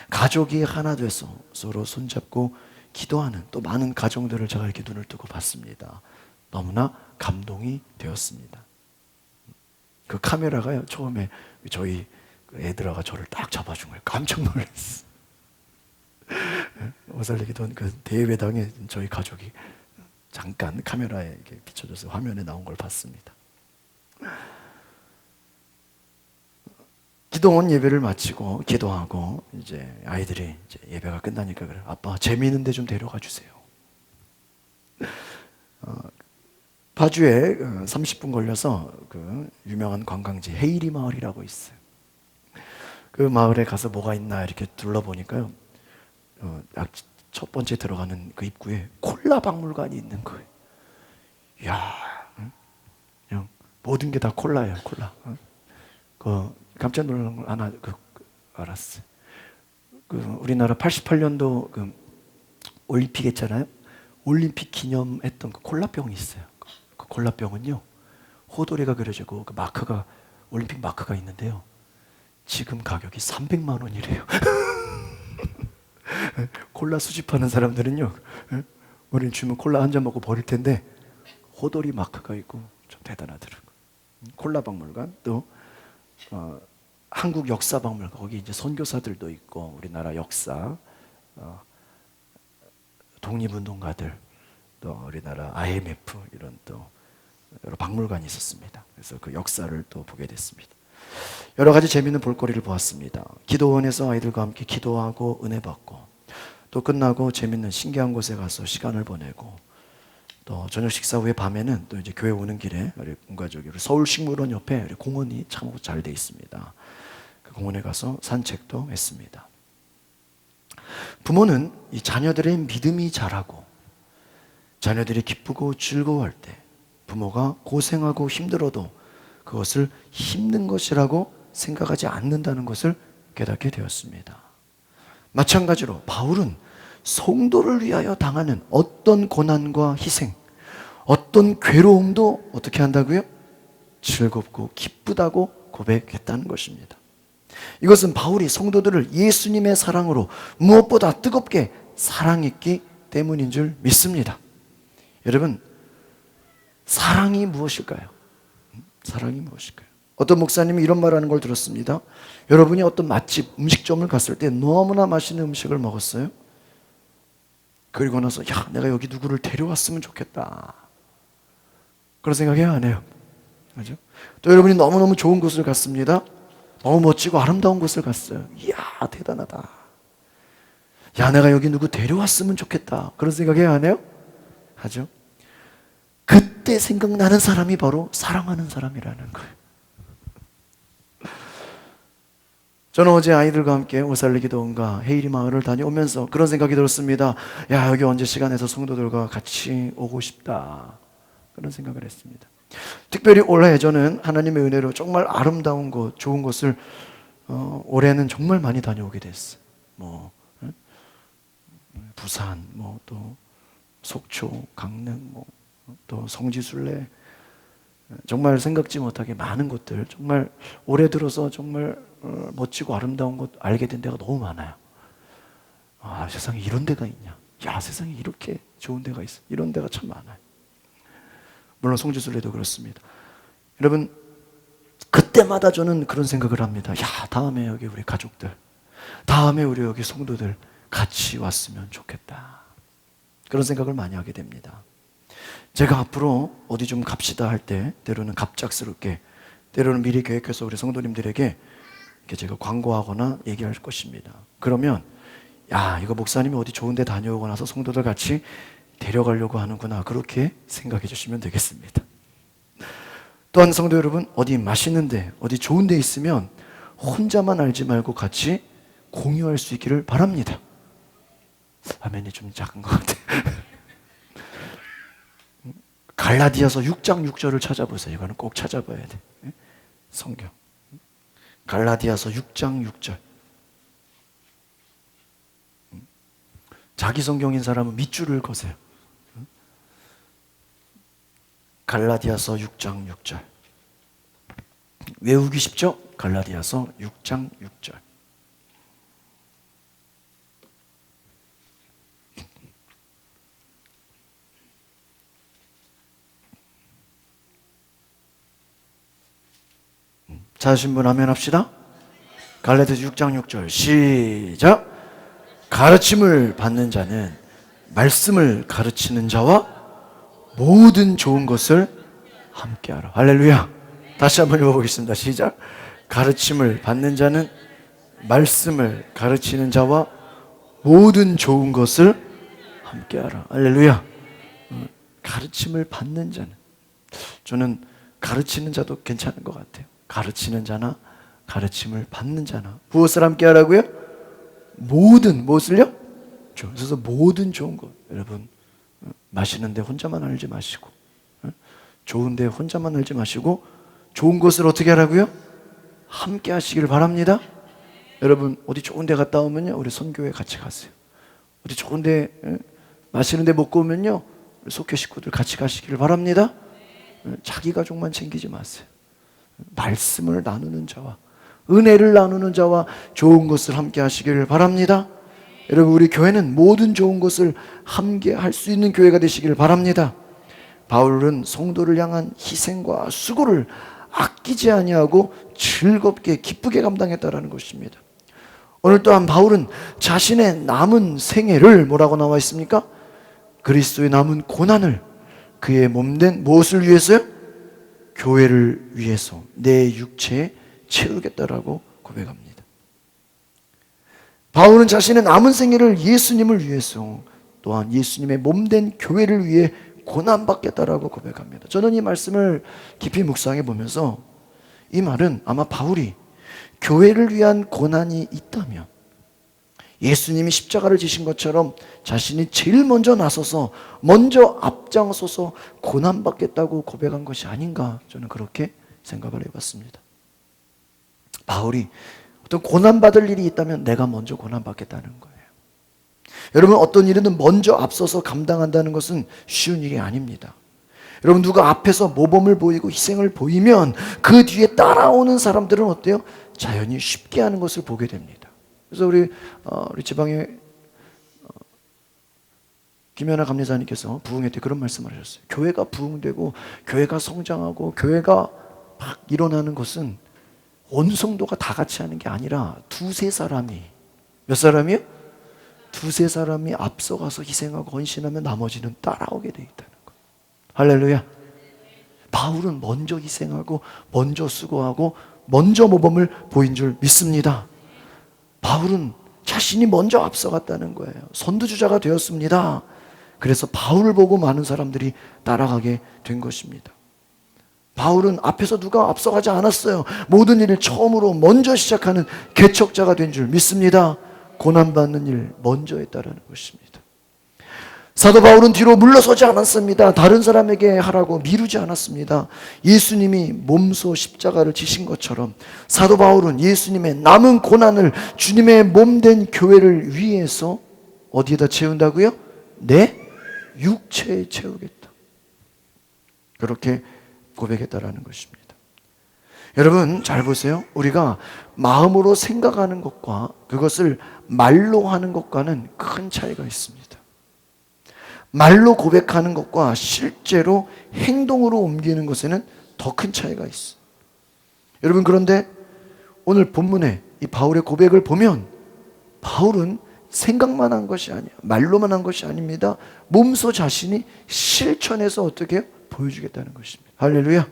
가족이 하나 돼서 서로 손잡고 기도하는 또 많은 가정들을 제가 이렇게 눈을 뜨고 봤습니다. 너무나 감동이 되었습니다. 그 카메라가요, 처음에 저희 애들아가 저를 딱 잡아준 거예요. 깜짝 놀랐어요. 오살리기돈 그 대예배당에 저희 가족이 잠깐 카메라에 이렇게 비춰져서 화면에 나온 걸 봤습니다. 기도원 예배를 마치고 기도하고 이제 아이들이 이제 예배가 끝나니까 그래, 아빠 재미있는 데 좀 데려가 주세요. 파주에 30분 걸려서 그 유명한 관광지 헤이리 마을이라고 있어요. 그 마을에 가서 뭐가 있나 이렇게 둘러보니까요, 첫 번째 들어가는 그 입구에 콜라 박물관이 있는 거예요. 이야, 그냥 모든 게 다 콜라예요, 콜라. 그 깜짝 놀란 걸 하나 알았어요. 그 우리나라 88년도 그 올림픽 했잖아요. 올림픽 기념했던 그 콜라병이 있어요. 그 콜라병은요, 호돌이가 그려지고 그 마크가 올림픽 마크가 있는데요. 지금 가격이 300만 원이래요. 콜라 수집하는 사람들은요, 우리는 주면 콜라 한 잔 먹고 버릴 텐데 호돌이 마크가 있고 좀 대단하더라고요. 콜라 박물관, 또 한국 역사 박물관, 거기 이제 선교사들도 있고 우리나라 역사, 독립운동가들, 또 우리나라 IMF 이런 또 여러 박물관이 있었습니다. 그래서 그 역사를 또 보게 됐습니다. 여러 가지 재미있는 볼거리를 보았습니다. 기도원에서 아이들과 함께 기도하고 은혜 받고, 또 끝나고 재미있는 신기한 곳에 가서 시간을 보내고, 또 저녁 식사 후에 밤에는 또 이제 교회 오는 길에 우리 온가족이 서울식물원 옆에 공원이 참 잘 돼 있습니다. 그 공원에 가서 산책도 했습니다. 부모는 이 자녀들의 믿음이 자라고 자녀들이 기쁘고 즐거워할 때 부모가 고생하고 힘들어도 그것을 힘든 것이라고 생각하지 않는다는 것을 깨닫게 되었습니다. 마찬가지로 바울은 성도를 위하여 당하는 어떤 고난과 희생, 어떤 괴로움도 어떻게 한다고요? 즐겁고 기쁘다고 고백했다는 것입니다. 이것은 바울이 성도들을 예수님의 사랑으로 무엇보다 뜨겁게 사랑했기 때문인 줄 믿습니다. 여러분, 사랑이 무엇일까요? 사랑이 무엇일까요? 어떤 목사님이 이런 말하는 걸 들었습니다. 여러분이 어떤 맛집, 음식점을 갔을 때 너무나 맛있는 음식을 먹었어요. 그리고 나서 야, 내가 여기 누구를 데려왔으면 좋겠다, 그런 생각해야 안 해요? 그렇죠? 또 여러분이 너무너무 좋은 곳을 갔습니다. 너무 멋지고 아름다운 곳을 갔어요. 이야, 대단하다. 야, 내가 여기 누구 데려왔으면 좋겠다, 그런 생각해야 안 해요? 하죠? 그때 생각나는 사람이 바로 사랑하는 사람이라는 거예요. 저는 어제 아이들과 함께 오살리기도원과 헤이리 마을을 다녀오면서 그런 생각이 들었습니다. 야, 여기 언제 시간 내서 성도들과 같이 오고 싶다, 그런 생각을 했습니다. 특별히 올해 저는 하나님의 은혜로 정말 아름다운 곳, 좋은 곳을 올해는 정말 많이 다녀오게 됐어요. 부산, 또 속초, 강릉, 또 성지순례, 정말 생각지 못하게 많은 곳들, 정말 올해 들어서 정말 멋지고 아름다운 곳 알게 된 데가 너무 많아요. 아, 세상에 이런 데가 있냐? 야, 세상에 이렇게 좋은 데가 있어. 이런 데가 참 많아요. 물론 성지순례도 그렇습니다. 여러분, 그때마다 저는 그런 생각을 합니다. 야, 다음에 여기 우리 가족들, 다음에 우리 여기 성도들 같이 왔으면 좋겠다. 그런 생각을 많이 하게 됩니다. 제가 앞으로 어디 좀 갑시다 할 때 때로는 갑작스럽게, 때로는 미리 계획해서 우리 성도님들에게 이렇게 제가 광고하거나 얘기할 것입니다. 그러면 야, 이거 목사님이 어디 좋은 데 다녀오고 나서 성도들 같이 데려가려고 하는구나, 그렇게 생각해 주시면 되겠습니다. 또한 성도 여러분, 어디 맛있는데 어디 좋은 데 있으면 혼자만 알지 말고 같이 공유할 수 있기를 바랍니다. 화면이 좀 작은 것 같아요. 갈라디아서 6장 6절을 찾아보세요. 이거는 꼭 찾아봐야 돼. 성경. 갈라디아서 6장 6절. 자기 성경인 사람은 밑줄을 거세요. 갈라디아서 6장 6절. 외우기 쉽죠? 갈라디아서 6장 6절. 찾으신 분 아멘 합시다. 갈라디아서 6장 6절 시작. 가르침을 받는 자는 말씀을 가르치는 자와 모든 좋은 것을 함께하라. 할렐루야. 다시 한번 읽어보겠습니다. 시작. 가르침을 받는 자는 말씀을 가르치는 자와 모든 좋은 것을 함께하라. 할렐루야. 가르침을 받는 자는, 저는 가르치는 자도 괜찮은 것 같아요. 가르치는 자나 가르침을 받는 자나 무엇을 함께하라고요? 모든, 무엇을요? 그래서 모든 좋은 것. 여러분, 마시는데 혼자만 알지 마시고, 좋은데 혼자만 알지 마시고, 좋은 것을 어떻게 하라고요? 함께 하시길 바랍니다. 여러분, 어디 좋은 데 갔다 오면요, 우리 선교회 같이 가세요. 어디 좋은 데 마시는데 먹고 오면요, 우리 속회 식구들 같이 가시길 바랍니다. 자기 가족만 챙기지 마세요. 말씀을 나누는 자와 은혜를 나누는 자와 좋은 것을 함께 하시길 바랍니다. 여러분, 우리 교회는 모든 좋은 것을 함께 할 수 있는 교회가 되시길 바랍니다. 바울은 성도를 향한 희생과 수고를 아끼지 아니하고 즐겁게 기쁘게 감당했다라는 것입니다. 오늘 또한 바울은 자신의 남은 생애를 뭐라고 나와 있습니까? 그리스도의 남은 고난을 그의 몸된 무엇을 위해서요? 교회를 위해서 내 육체에 채우겠다라고 고백합니다. 바울은 자신의 남은 생애를 예수님을 위해서, 또한 예수님의 몸된 교회를 위해 고난받겠다라고 고백합니다. 저는 이 말씀을 깊이 묵상해 보면서 이 말은 아마 바울이 교회를 위한 고난이 있다면 예수님이 십자가를 지신 것처럼 자신이 제일 먼저 나서서 먼저 앞장서서 고난받겠다고 고백한 것이 아닌가, 저는 그렇게 생각을 해봤습니다. 바울이 어떤 고난받을 일이 있다면 내가 먼저 고난받겠다는 거예요. 여러분, 어떤 일은 먼저 앞서서 감당한다는 것은 쉬운 일이 아닙니다. 여러분, 누가 앞에서 모범을 보이고 희생을 보이면 그 뒤에 따라오는 사람들은 어때요? 자연히 쉽게 하는 것을 보게 됩니다. 그래서 우리 지방에 김연아 감리사님께서 부흥회 때 그런 말씀을 하셨어요. 교회가 부흥되고 교회가 성장하고 교회가 막 일어나는 것은 온 성도가 다 같이 하는 게 아니라 두세 사람이, 몇 사람이요? 두세 사람이 앞서가서 희생하고 헌신하면 나머지는 따라오게 돼 있다는 거. 할렐루야. 바울은 먼저 희생하고 먼저 수고하고 먼저 모범을 보인 줄 믿습니다. 바울은 자신이 먼저 앞서갔다는 거예요. 선두주자가 되었습니다. 그래서 바울을 보고 많은 사람들이 따라가게 된 것입니다. 바울은 앞에서 누가 앞서가지 않았어요. 모든 일을 처음으로 먼저 시작하는 개척자가 된 줄 믿습니다. 고난받는 일 먼저 했다라는 것입니다. 사도 바울은 뒤로 물러서지 않았습니다. 다른 사람에게 하라고 미루지 않았습니다. 예수님이 몸소 십자가를 지신 것처럼 사도 바울은 예수님의 남은 고난을 주님의 몸된 교회를 위해서 어디에다 채운다고요? 내 육체에 채우겠다. 그렇게 고백했다라는 것입니다. 여러분, 잘 보세요. 우리가 마음으로 생각하는 것과 그것을 말로 하는 것과는 큰 차이가 있습니다. 말로 고백하는 것과 실제로 행동으로 옮기는 것에는 더 큰 차이가 있어요. 여러분, 그런데 오늘 본문에 이 바울의 고백을 보면 바울은 생각만 한 것이 아니야, 말로만 한 것이 아닙니다. 몸소 자신이 실천해서 어떻게 해요? 보여주겠다는 것입니다. 할렐루야.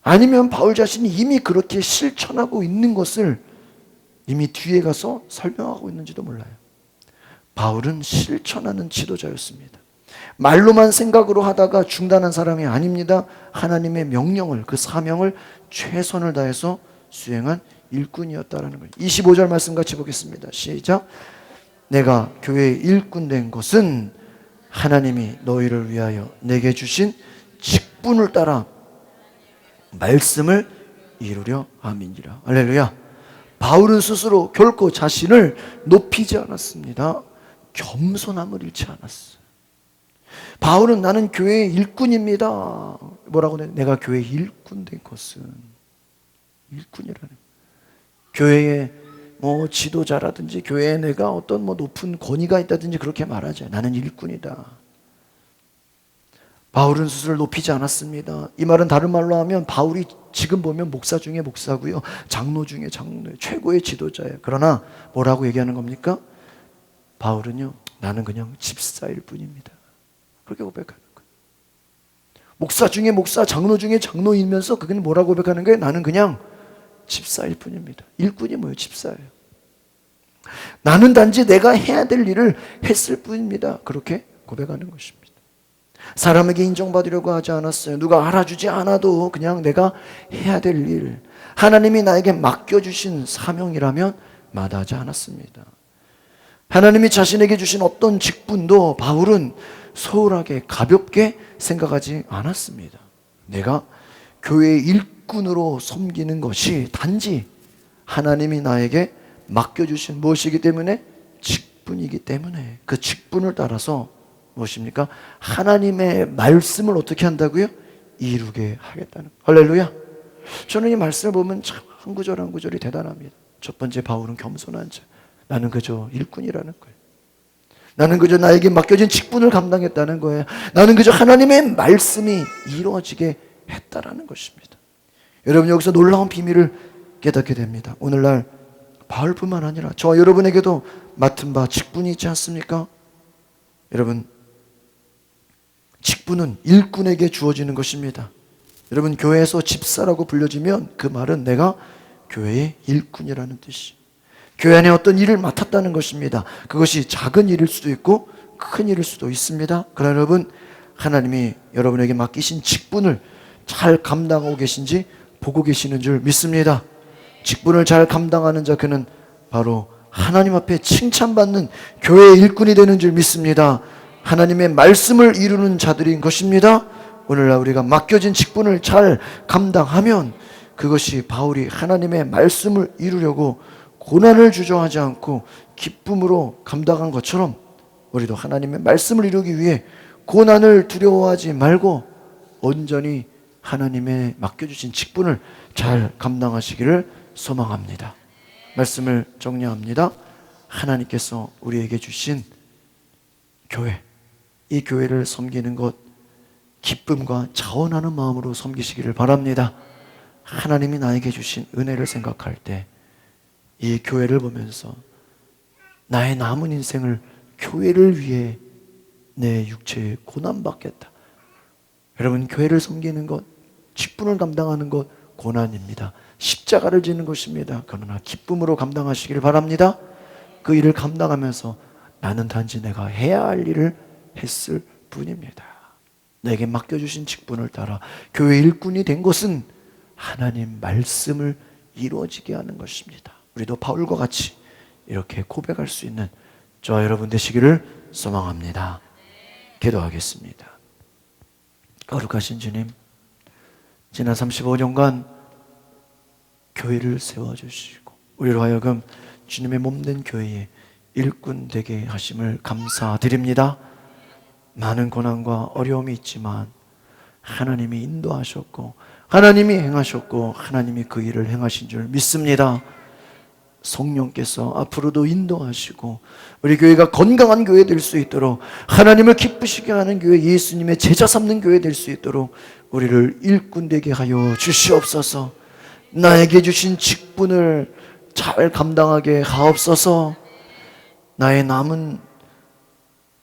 아니면 바울 자신이 이미 그렇게 실천하고 있는 것을 이미 뒤에 가서 설명하고 있는지도 몰라요. 바울은 실천하는 지도자였습니다. 말로만 생각으로 하다가 중단한 사람이 아닙니다. 하나님의 명령을, 그 사명을 최선을 다해서 수행한 일꾼이었다라는 거예요. 25절 말씀 같이 보겠습니다. 시작. 내가 교회의 일꾼 된 것은 하나님이 너희를 위하여 내게 주신 직분을 따라 말씀을 이루려 함이니라. 할렐루야. 바울은 스스로 결코 자신을 높이지 않았습니다. 겸손함을 잃지 않았어요. 바울은 나는 교회의 일꾼입니다. 뭐라고 해? 내가 교회의 일꾼 된 것은, 일꾼이라는, 교회의 지도자라든지 교회에 내가 어떤 높은 권위가 있다든지 그렇게 말하지. 나는 일꾼이다. 바울은 스스로를 높이지 않았습니다. 이 말은 다른 말로 하면 바울이 지금 보면 목사 중에 목사고요, 장로 중에 장로, 최고의 지도자예요. 그러나 뭐라고 얘기하는 겁니까? 바울은요, 나는 그냥 집사일 뿐입니다. 그렇게 고백하는 거예요. 목사 중에 목사, 장로 중에 장로이면서 그는 뭐라고 고백하는 거예요? 나는 그냥 집사일 뿐입니다. 일꾼이 뭐예요? 집사예요. 나는 단지 내가 해야 될 일을 했을 뿐입니다. 그렇게 고백하는 것입니다. 사람에게 인정받으려고 하지 않았어요. 누가 알아주지 않아도 그냥 내가 해야 될 일, 하나님이 나에게 맡겨주신 사명이라면 마다하지 않았습니다. 하나님이 자신에게 주신 어떤 직분도 바울은 소홀하게 가볍게 생각하지 않았습니다. 내가 교회의 일꾼으로 섬기는 것이 단지 하나님이 나에게 맡겨주신 무엇이기 때문에? 직분이기 때문에 그 직분을 따라서 무엇입니까? 하나님의 말씀을 어떻게 한다고요? 이루게 하겠다는. 할렐루야. 저는 이 말씀을 보면 참 한 구절 한 구절이 대단합니다. 첫 번째, 바울은 겸손한 자. 나는 그저 일꾼이라는 거예요. 나는 그저 나에게 맡겨진 직분을 감당했다는 거예요. 나는 그저 하나님의 말씀이 이루어지게 했다라는 것입니다. 여러분, 여기서 놀라운 비밀을 깨닫게 됩니다. 오늘날 바울뿐만 아니라 저와 여러분에게도 맡은 바 직분이 있지 않습니까? 여러분, 직분은 일꾼에게 주어지는 것입니다. 여러분, 교회에서 집사라고 불려지면 그 말은 내가 교회의 일꾼이라는 뜻이, 교회 안에 어떤 일을 맡았다는 것입니다. 그것이 작은 일일 수도 있고 큰 일일 수도 있습니다. 그러나 여러분, 하나님이 여러분에게 맡기신 직분을 잘 감당하고 계신지 보고 계시는 줄 믿습니다. 직분을 잘 감당하는 자, 그는 바로 하나님 앞에 칭찬받는 교회의 일꾼이 되는 줄 믿습니다. 하나님의 말씀을 이루는 자들인 것입니다. 오늘날 우리가 맡겨진 직분을 잘 감당하면 그것이 바울이 하나님의 말씀을 이루려고 고난을 주저하지 않고 기쁨으로 감당한 것처럼 우리도 하나님의 말씀을 이루기 위해 고난을 두려워하지 말고 온전히 하나님의 맡겨주신 직분을 잘 감당하시기를 소망합니다. 말씀을 정리합니다. 하나님께서 우리에게 주신 교회, 이 교회를 섬기는 것 기쁨과 자원하는 마음으로 섬기시기를 바랍니다. 하나님이 나에게 주신 은혜를 생각할 때 이 교회를 보면서 나의 남은 인생을 교회를 위해 내 육체에 고난받겠다. 여러분, 교회를 섬기는 것, 직분을 감당하는 것 고난입니다. 십자가를 지는 것입니다. 그러나 기쁨으로 감당하시기를 바랍니다. 그 일을 감당하면서 나는 단지 내가 해야 할 일을 했을 뿐입니다. 내게 맡겨주신 직분을 따라 교회 일꾼이 된 것은 하나님 말씀을 이루어지게 하는 것입니다. 우리도 바울과 같이 이렇게 고백할 수 있는 저와 여러분 되시기를 소망합니다. 기도하겠습니다. 거룩하신 주님, 지난 35년간 교회를 세워주시고 우리로 하여금 주님의 몸된 교회에 일꾼 되게 하심을 감사드립니다. 많은 고난과 어려움이 있지만 하나님이 인도하셨고 하나님이 행하셨고 하나님이 그 일을 행하신 줄 믿습니다. 성령께서 앞으로도 인도하시고 우리 교회가 건강한 교회 될 수 있도록, 하나님을 기쁘시게 하는 교회, 예수님의 제자 삼는 교회 될 수 있도록 우리를 일꾼 되게 하여 주시옵소서. 나에게 주신 직분을 잘 감당하게 하옵소서. 나의 남은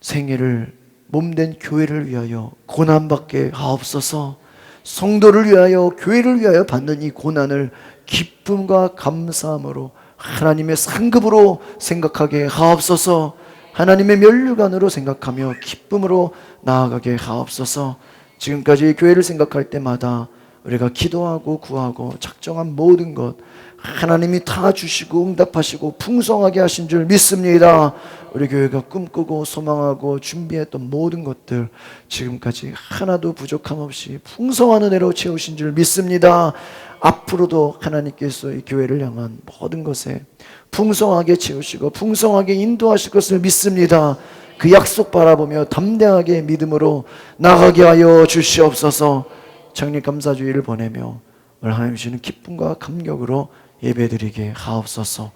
생애를 몸된 교회를 위하여 고난받게 하옵소서. 성도를 위하여 교회를 위하여 받는 이 고난을 기쁨과 감사함으로 하나님의 상급으로 생각하게 하옵소서. 하나님의 면류관으로 생각하며 기쁨으로 나아가게 하옵소서. 지금까지 교회를 생각할 때마다 우리가 기도하고 구하고 작정한 모든 것 하나님이 다 주시고 응답하시고 풍성하게 하신 줄 믿습니다. 우리 교회가 꿈꾸고 소망하고 준비했던 모든 것들 지금까지 하나도 부족함 없이 풍성한 은혜로 채우신 줄 믿습니다. 앞으로도 하나님께서 이 교회를 향한 모든 것에 풍성하게 채우시고 풍성하게 인도하실 것을 믿습니다. 그 약속 바라보며 담대하게 믿음으로 나가게 하여 주시옵소서. 창립 감사주의를 보내며 오늘 하나님 주시는 기쁨과 감격으로 예배드리게 하옵소서.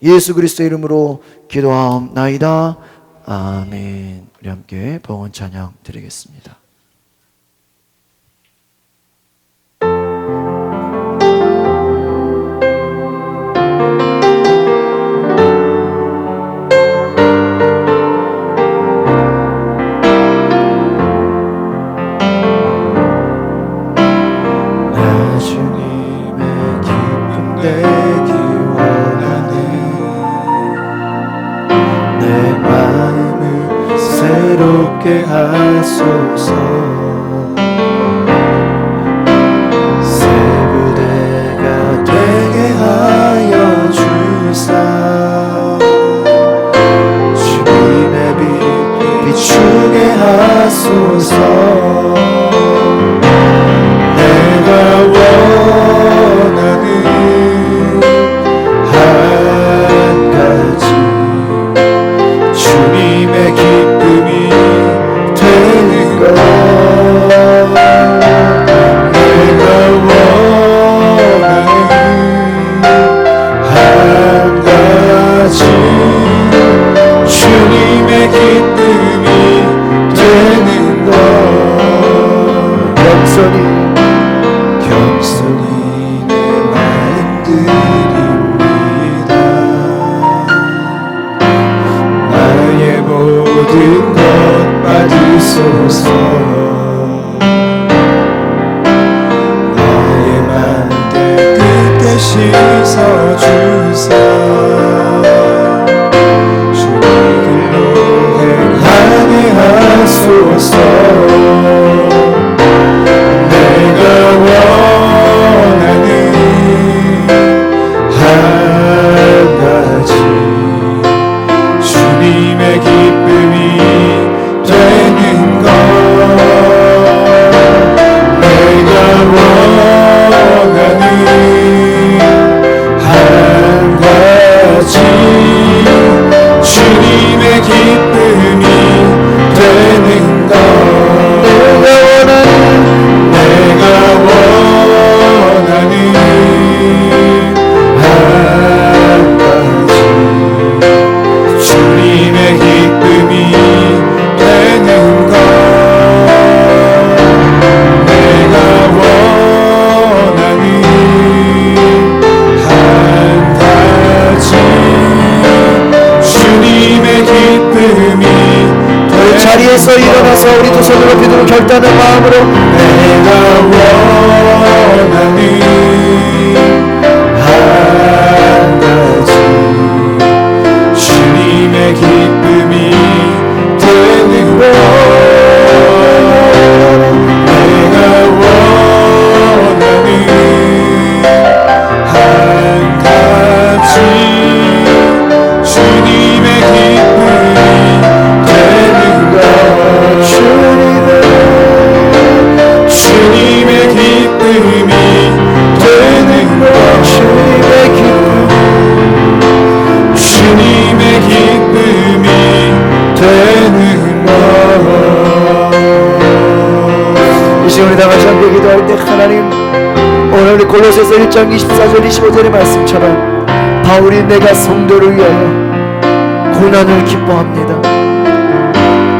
예수 그리스도의 이름으로 기도하옵나이다. 아멘. 우리 함께 봉헌 찬양 드리겠습니다. 새롭게 하소서. 새 부대가 되게 하여 주사. 주님의 빛 비추게 하소서. 내가 원하는 한 가지 주님의 기쁨이 되는 것. 내가 원하는 한 가지 주님의 기쁨이 되는 것. 겸손히 내 마음 드립니다. 나의 모든 것 받으소서. 나의 맘대 끝에 씻어주사. 주의 길로 행하게 하소서. 내가 원하는 한 가지 주님의 기쁨이 되는 것. 내가 원하는 한 가지 주님의 기쁨이 되는 것. 내가 원하는 한 가지 주님의 기쁨이 되는 것. 내가 원하는 한 가지 주님의 기쁨이 우리 자리에서 일어나서 우리 두 손을 높이 들고 결단의 마음으로 내가 원하는 한 가지 주님의 기쁨이 되는 것. 내가 원하는 한 가지 주님의 기쁨이 되는 것. 주님의 기쁨이 되는 것. 주님의 기쁨이 되는 것. 이 시간에 다 같이 함께 기도할 때 하나님 오늘 우리 골로새서 1장 24절 25절의 말씀처럼 바울이 내가 성도를 위하여 고난을 기뻐합니다.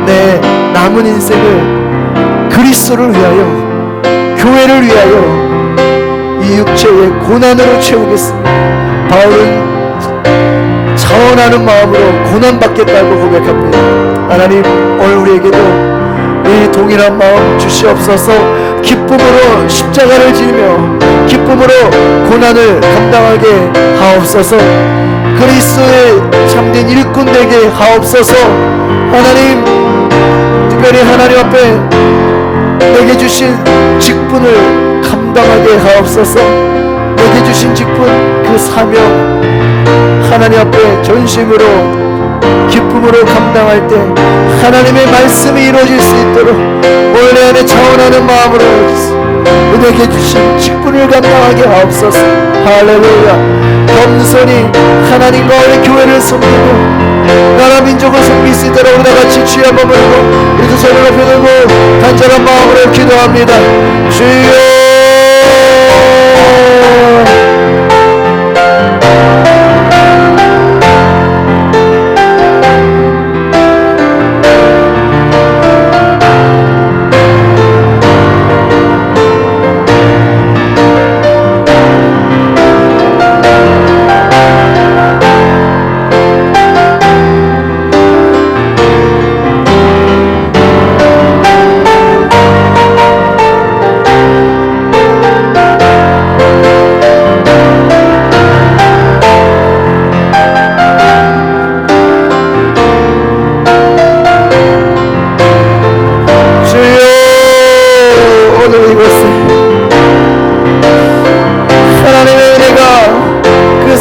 내 남은 인생을 그리스도를 위하여 교회를 위하여 이 육체의 고난으로 채우겠습니다. 바울은 차원하는 마음으로 고난받겠다고 고백합니다. 하나님, 오늘 우리에게도 이 동일한 마음 주시옵소서. 기쁨으로 십자가를 지며 기쁨으로 고난을 감당하게 하옵소서. 그리스도의 참된 일꾼 되게 하옵소서. 하나님, 특별히 하나님 앞에 내게 주신 직분을 감당하게 하옵소서. 내게 주신 직분, 그 사명, 하나님 앞에 전심으로 기쁨으로 감당할 때 하나님의 말씀이 이루어질 수 있도록 오늘 내 안에 차원하는 마음으로 내게 주신 직분을 감당하게 하옵소서. 할렐루야. 겸손히 하나님과 우리 교회를 섬기고 나라 민족을 섬길 수 있도록 우리 다같이 주여 한번 부르고 우리 두 손을 높이 들고 간절한 마음으로 기도합니다. 주여.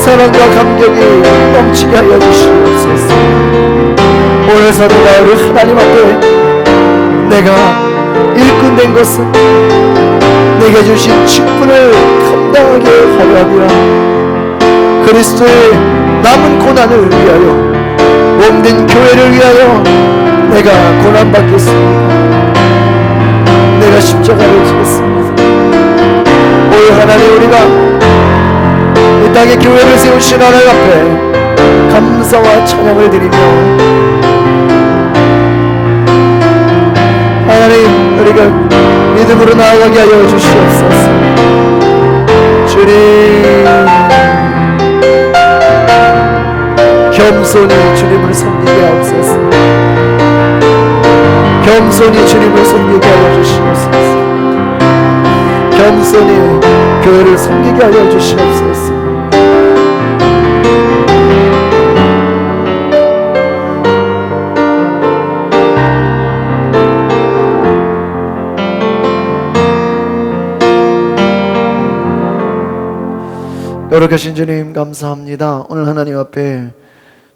사랑과 감격이 넘치게 하여 주시옵소서. 오늘 사도가 우리 하나님 앞에 내가 일꾼 된 것은 내게 주신 직분을 감당하게 하려 하며 그리스도의 남은 고난을 위하여 몸된 교회를 위하여 내가 고난받겠습니다. 내가 십자가를 지겠습니다. 오늘 하나님, 우리가 이 땅에 교회를 세우신 하나님 앞에 감사와 찬양을 드리며 하나님, 우리가 믿음으로 나아가게 하여 주시옵소서. 주님, 겸손히 주님을 섬기게 하옵소서. 겸손히 주님을 섬기게 하여 주시옵소서. 겸손히 교회를 섬기게 하여 주시옵소서. 거룩하신 주님, 감사합니다. 오늘 하나님 앞에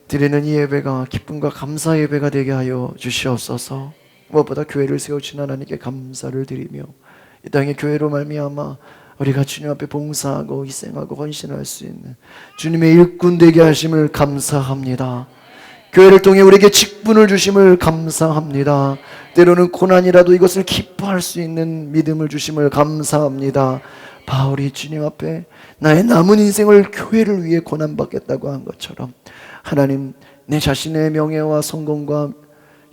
드리는 이 예배가 기쁨과 감사 예배가 되게 하여 주시옵소서. 무엇보다 교회를 세우신 하나님께 감사를 드리며 이 땅의 교회로 말미암아 우리가 주님 앞에 봉사하고 희생하고 헌신할 수 있는 주님의 일꾼 되게 하심을 감사합니다. 교회를 통해 우리에게 직분을 주심을 감사합니다. 때로는 고난이라도 이것을 기뻐할 수 있는 믿음을 주심을 감사합니다. 바울이 주님 앞에 나의 남은 인생을 교회를 위해 고난받겠다고 한 것처럼 하나님, 내 자신의 명예와 성공과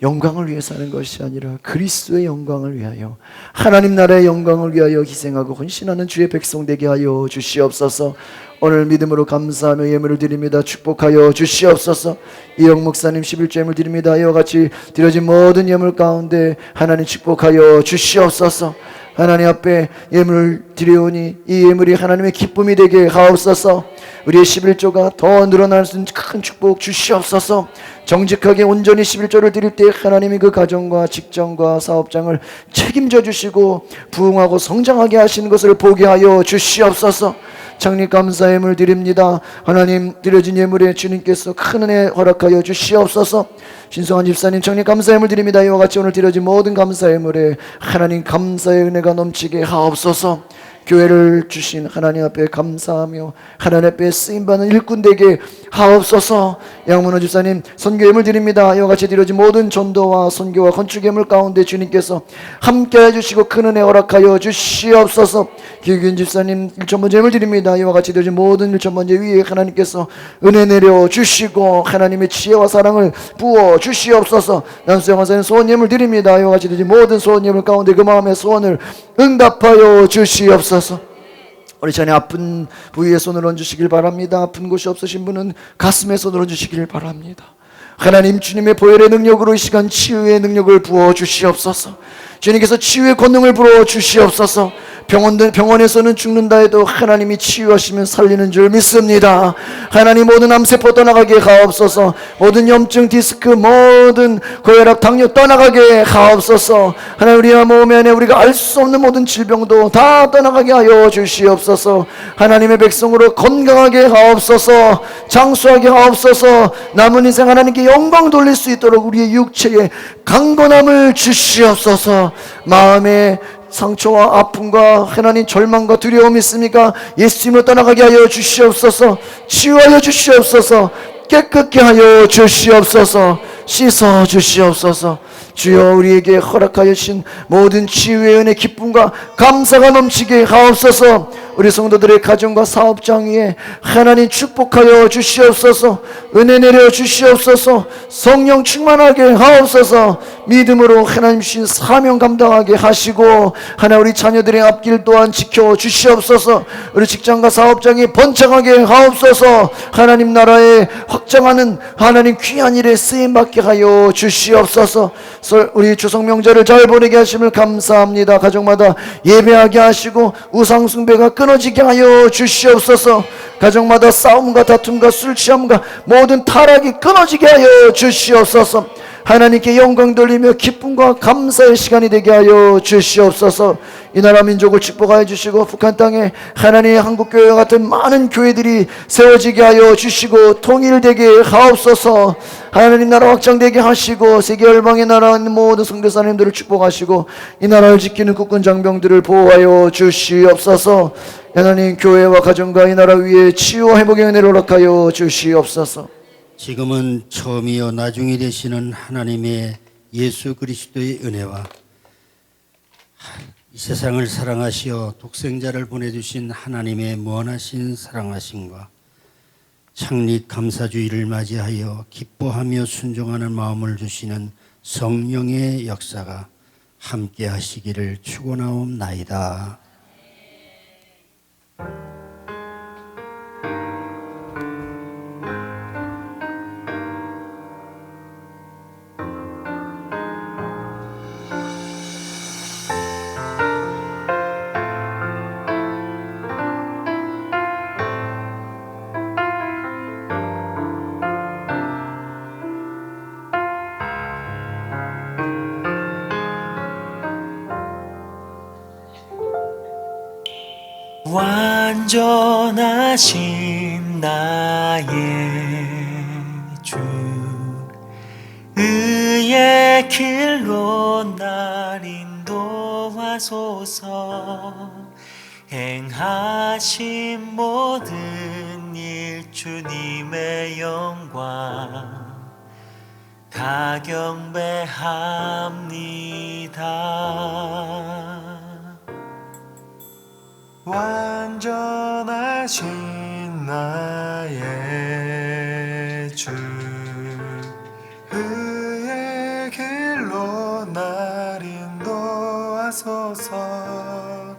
영광을 위해 사는 것이 아니라 그리스도의 영광을 위하여 하나님 나라의 영광을 위하여 희생하고 헌신하는 주의 백성 되게 하여 주시옵소서. 오늘 믿음으로 감사하며 예물을 드립니다. 축복하여 주시옵소서. 이영 목사님 11조 예물 드립니다. 이와 같이 드려진 모든 예물 가운데 하나님 축복하여 주시옵소서. 하나님 앞에 예물을 드려오니 이 예물이 하나님의 기쁨이 되게 하옵소서. 우리의 11조가 더 늘어날 수 있는 큰 축복 주시옵소서. 정직하게 온전히 11조를 드릴 때 하나님이 그 가정과 직장과 사업장을 책임져 주시고 부흥하고 성장하게 하시는 것을 보게 하여 주시옵소서. 창립 감사 예물 드립니다. 하나님, 드려진 예물에 주님께서 큰 은혜 허락하여 주시옵소서. 신성한 집사님 창립 감사 예물 드립니다. 이와 같이 오늘 드려진 모든 감사 예물에 하나님 감사의 은혜가 넘치게 하옵소서. 교회를 주신 하나님 앞에 감사하며 하나님 앞에 쓰임받는 일꾼 되게 하옵소서. 양문호 집사님 선교 예물 드립니다. 이와 같이 드려진 모든 전도와 선교와 건축 예물 가운데 주님께서 함께 해주시고 큰 은혜 허락하여 주시옵소서. 기균 집사님 1,000번째 예물 드립니다. 이와 같이 드려진 모든 1,000번째 위에 하나님께서 은혜 내려 주시고 하나님의 지혜와 사랑을 부어 주시옵소서. 남수영 원사님 소원 예물 드립니다. 이와 같이 드려진 모든 소원 예물 가운데 그 마음의 소원을 응답하여 주시옵소서. 우리 전에 아픈 부위에 손을 얹으시길 바랍니다. 아픈 곳이 없으신 분은 가슴에 손을 얹으시길 바랍니다. 하나님, 주님의 보혈의 능력으로 이 시간 치유의 능력을 부어 주시옵소서. 주님께서 치유의 권능을 부어 주시옵소서. 병원에서는 죽는다 해도 하나님이 치유하시면 살리는 줄 믿습니다. 하나님, 모든 암세포 떠나가게 하옵소서. 모든 염증, 디스크, 모든 고혈압, 당뇨 떠나가게 하옵소서. 하나님, 우리 몸 안에 우리가 알 수 없는 모든 질병도 다 떠나가게 하여 주시옵소서. 하나님의 백성으로 건강하게 하옵소서. 장수하게 하옵소서. 남은 인생 하나님께 영광 돌릴 수 있도록 우리의 육체에 강건함을 주시옵소서. 마음에 상처와 아픔과 하나님 절망과 두려움이 있습니까? 예수님으로 떠나가게 하여 주시옵소서. 치유하여 주시옵소서. 깨끗게 하여 주시옵소서. 씻어 주시옵소서. 주여, 우리에게 허락하여 주신 모든 치유의 은혜, 기쁨과 감사가 넘치게 하옵소서. 우리 성도들의 가정과 사업장 위에 하나님 축복하여 주시옵소서. 은혜 내려 주시옵소서. 성령 충만하게 하옵소서. 믿음으로 하나님 주신 사명 감당하게 하시고, 하나님 우리 자녀들의 앞길 또한 지켜 주시옵소서. 우리 직장과 사업장이 번창하게 하옵소서. 하나님 나라에 확장하는 하나님 귀한 일에 쓰임받게 하여 주시옵소서. 우리 추석 명절을 잘 보내게 하심을 감사합니다. 가정마다 예배하게 하시고 우상 숭배가 끊어지게 하여 주시옵소서. 가정마다 싸움과 다툼과 술 취함과 모든 타락이 끊어지게 하여 주시옵소서. 하나님께 영광 돌리며 기쁨과 감사의 시간이 되게 하여 주시옵소서. 이 나라 민족을 축복하여 주시고, 북한 땅에 하나님의 한국교회와 같은 많은 교회들이 세워지게 하여 주시고 통일되게 하옵소서. 하나님 나라 확장되게 하시고, 세계 열방의 나라 모든 성교사님들을 축복하시고, 이 나라를 지키는 국군 장병들을 보호하여 주시옵소서. 하나님, 교회와 가정과 이 나라 위에 치유와 회복의 은혜를 허락하여 주시옵소서. 지금은 처음이요 나중이 되시는 하나님의 예수 그리스도의 은혜와 이 세상을 사랑하시어 독생자를 보내주신 하나님의 무한하신 사랑하심과 창립 감사주의를 맞이하여 기뻐하며 순종하는 마음을 주시는 성령의 역사가 함께 하시기를 축원하옵나이다. 완전하신 나의 주, 의의 길로 날 인도하소서. 행하신 모든 일 주님의 영광 다 경배합니다. 완전하신 나의 주, 의의 길로 날 인도하소서.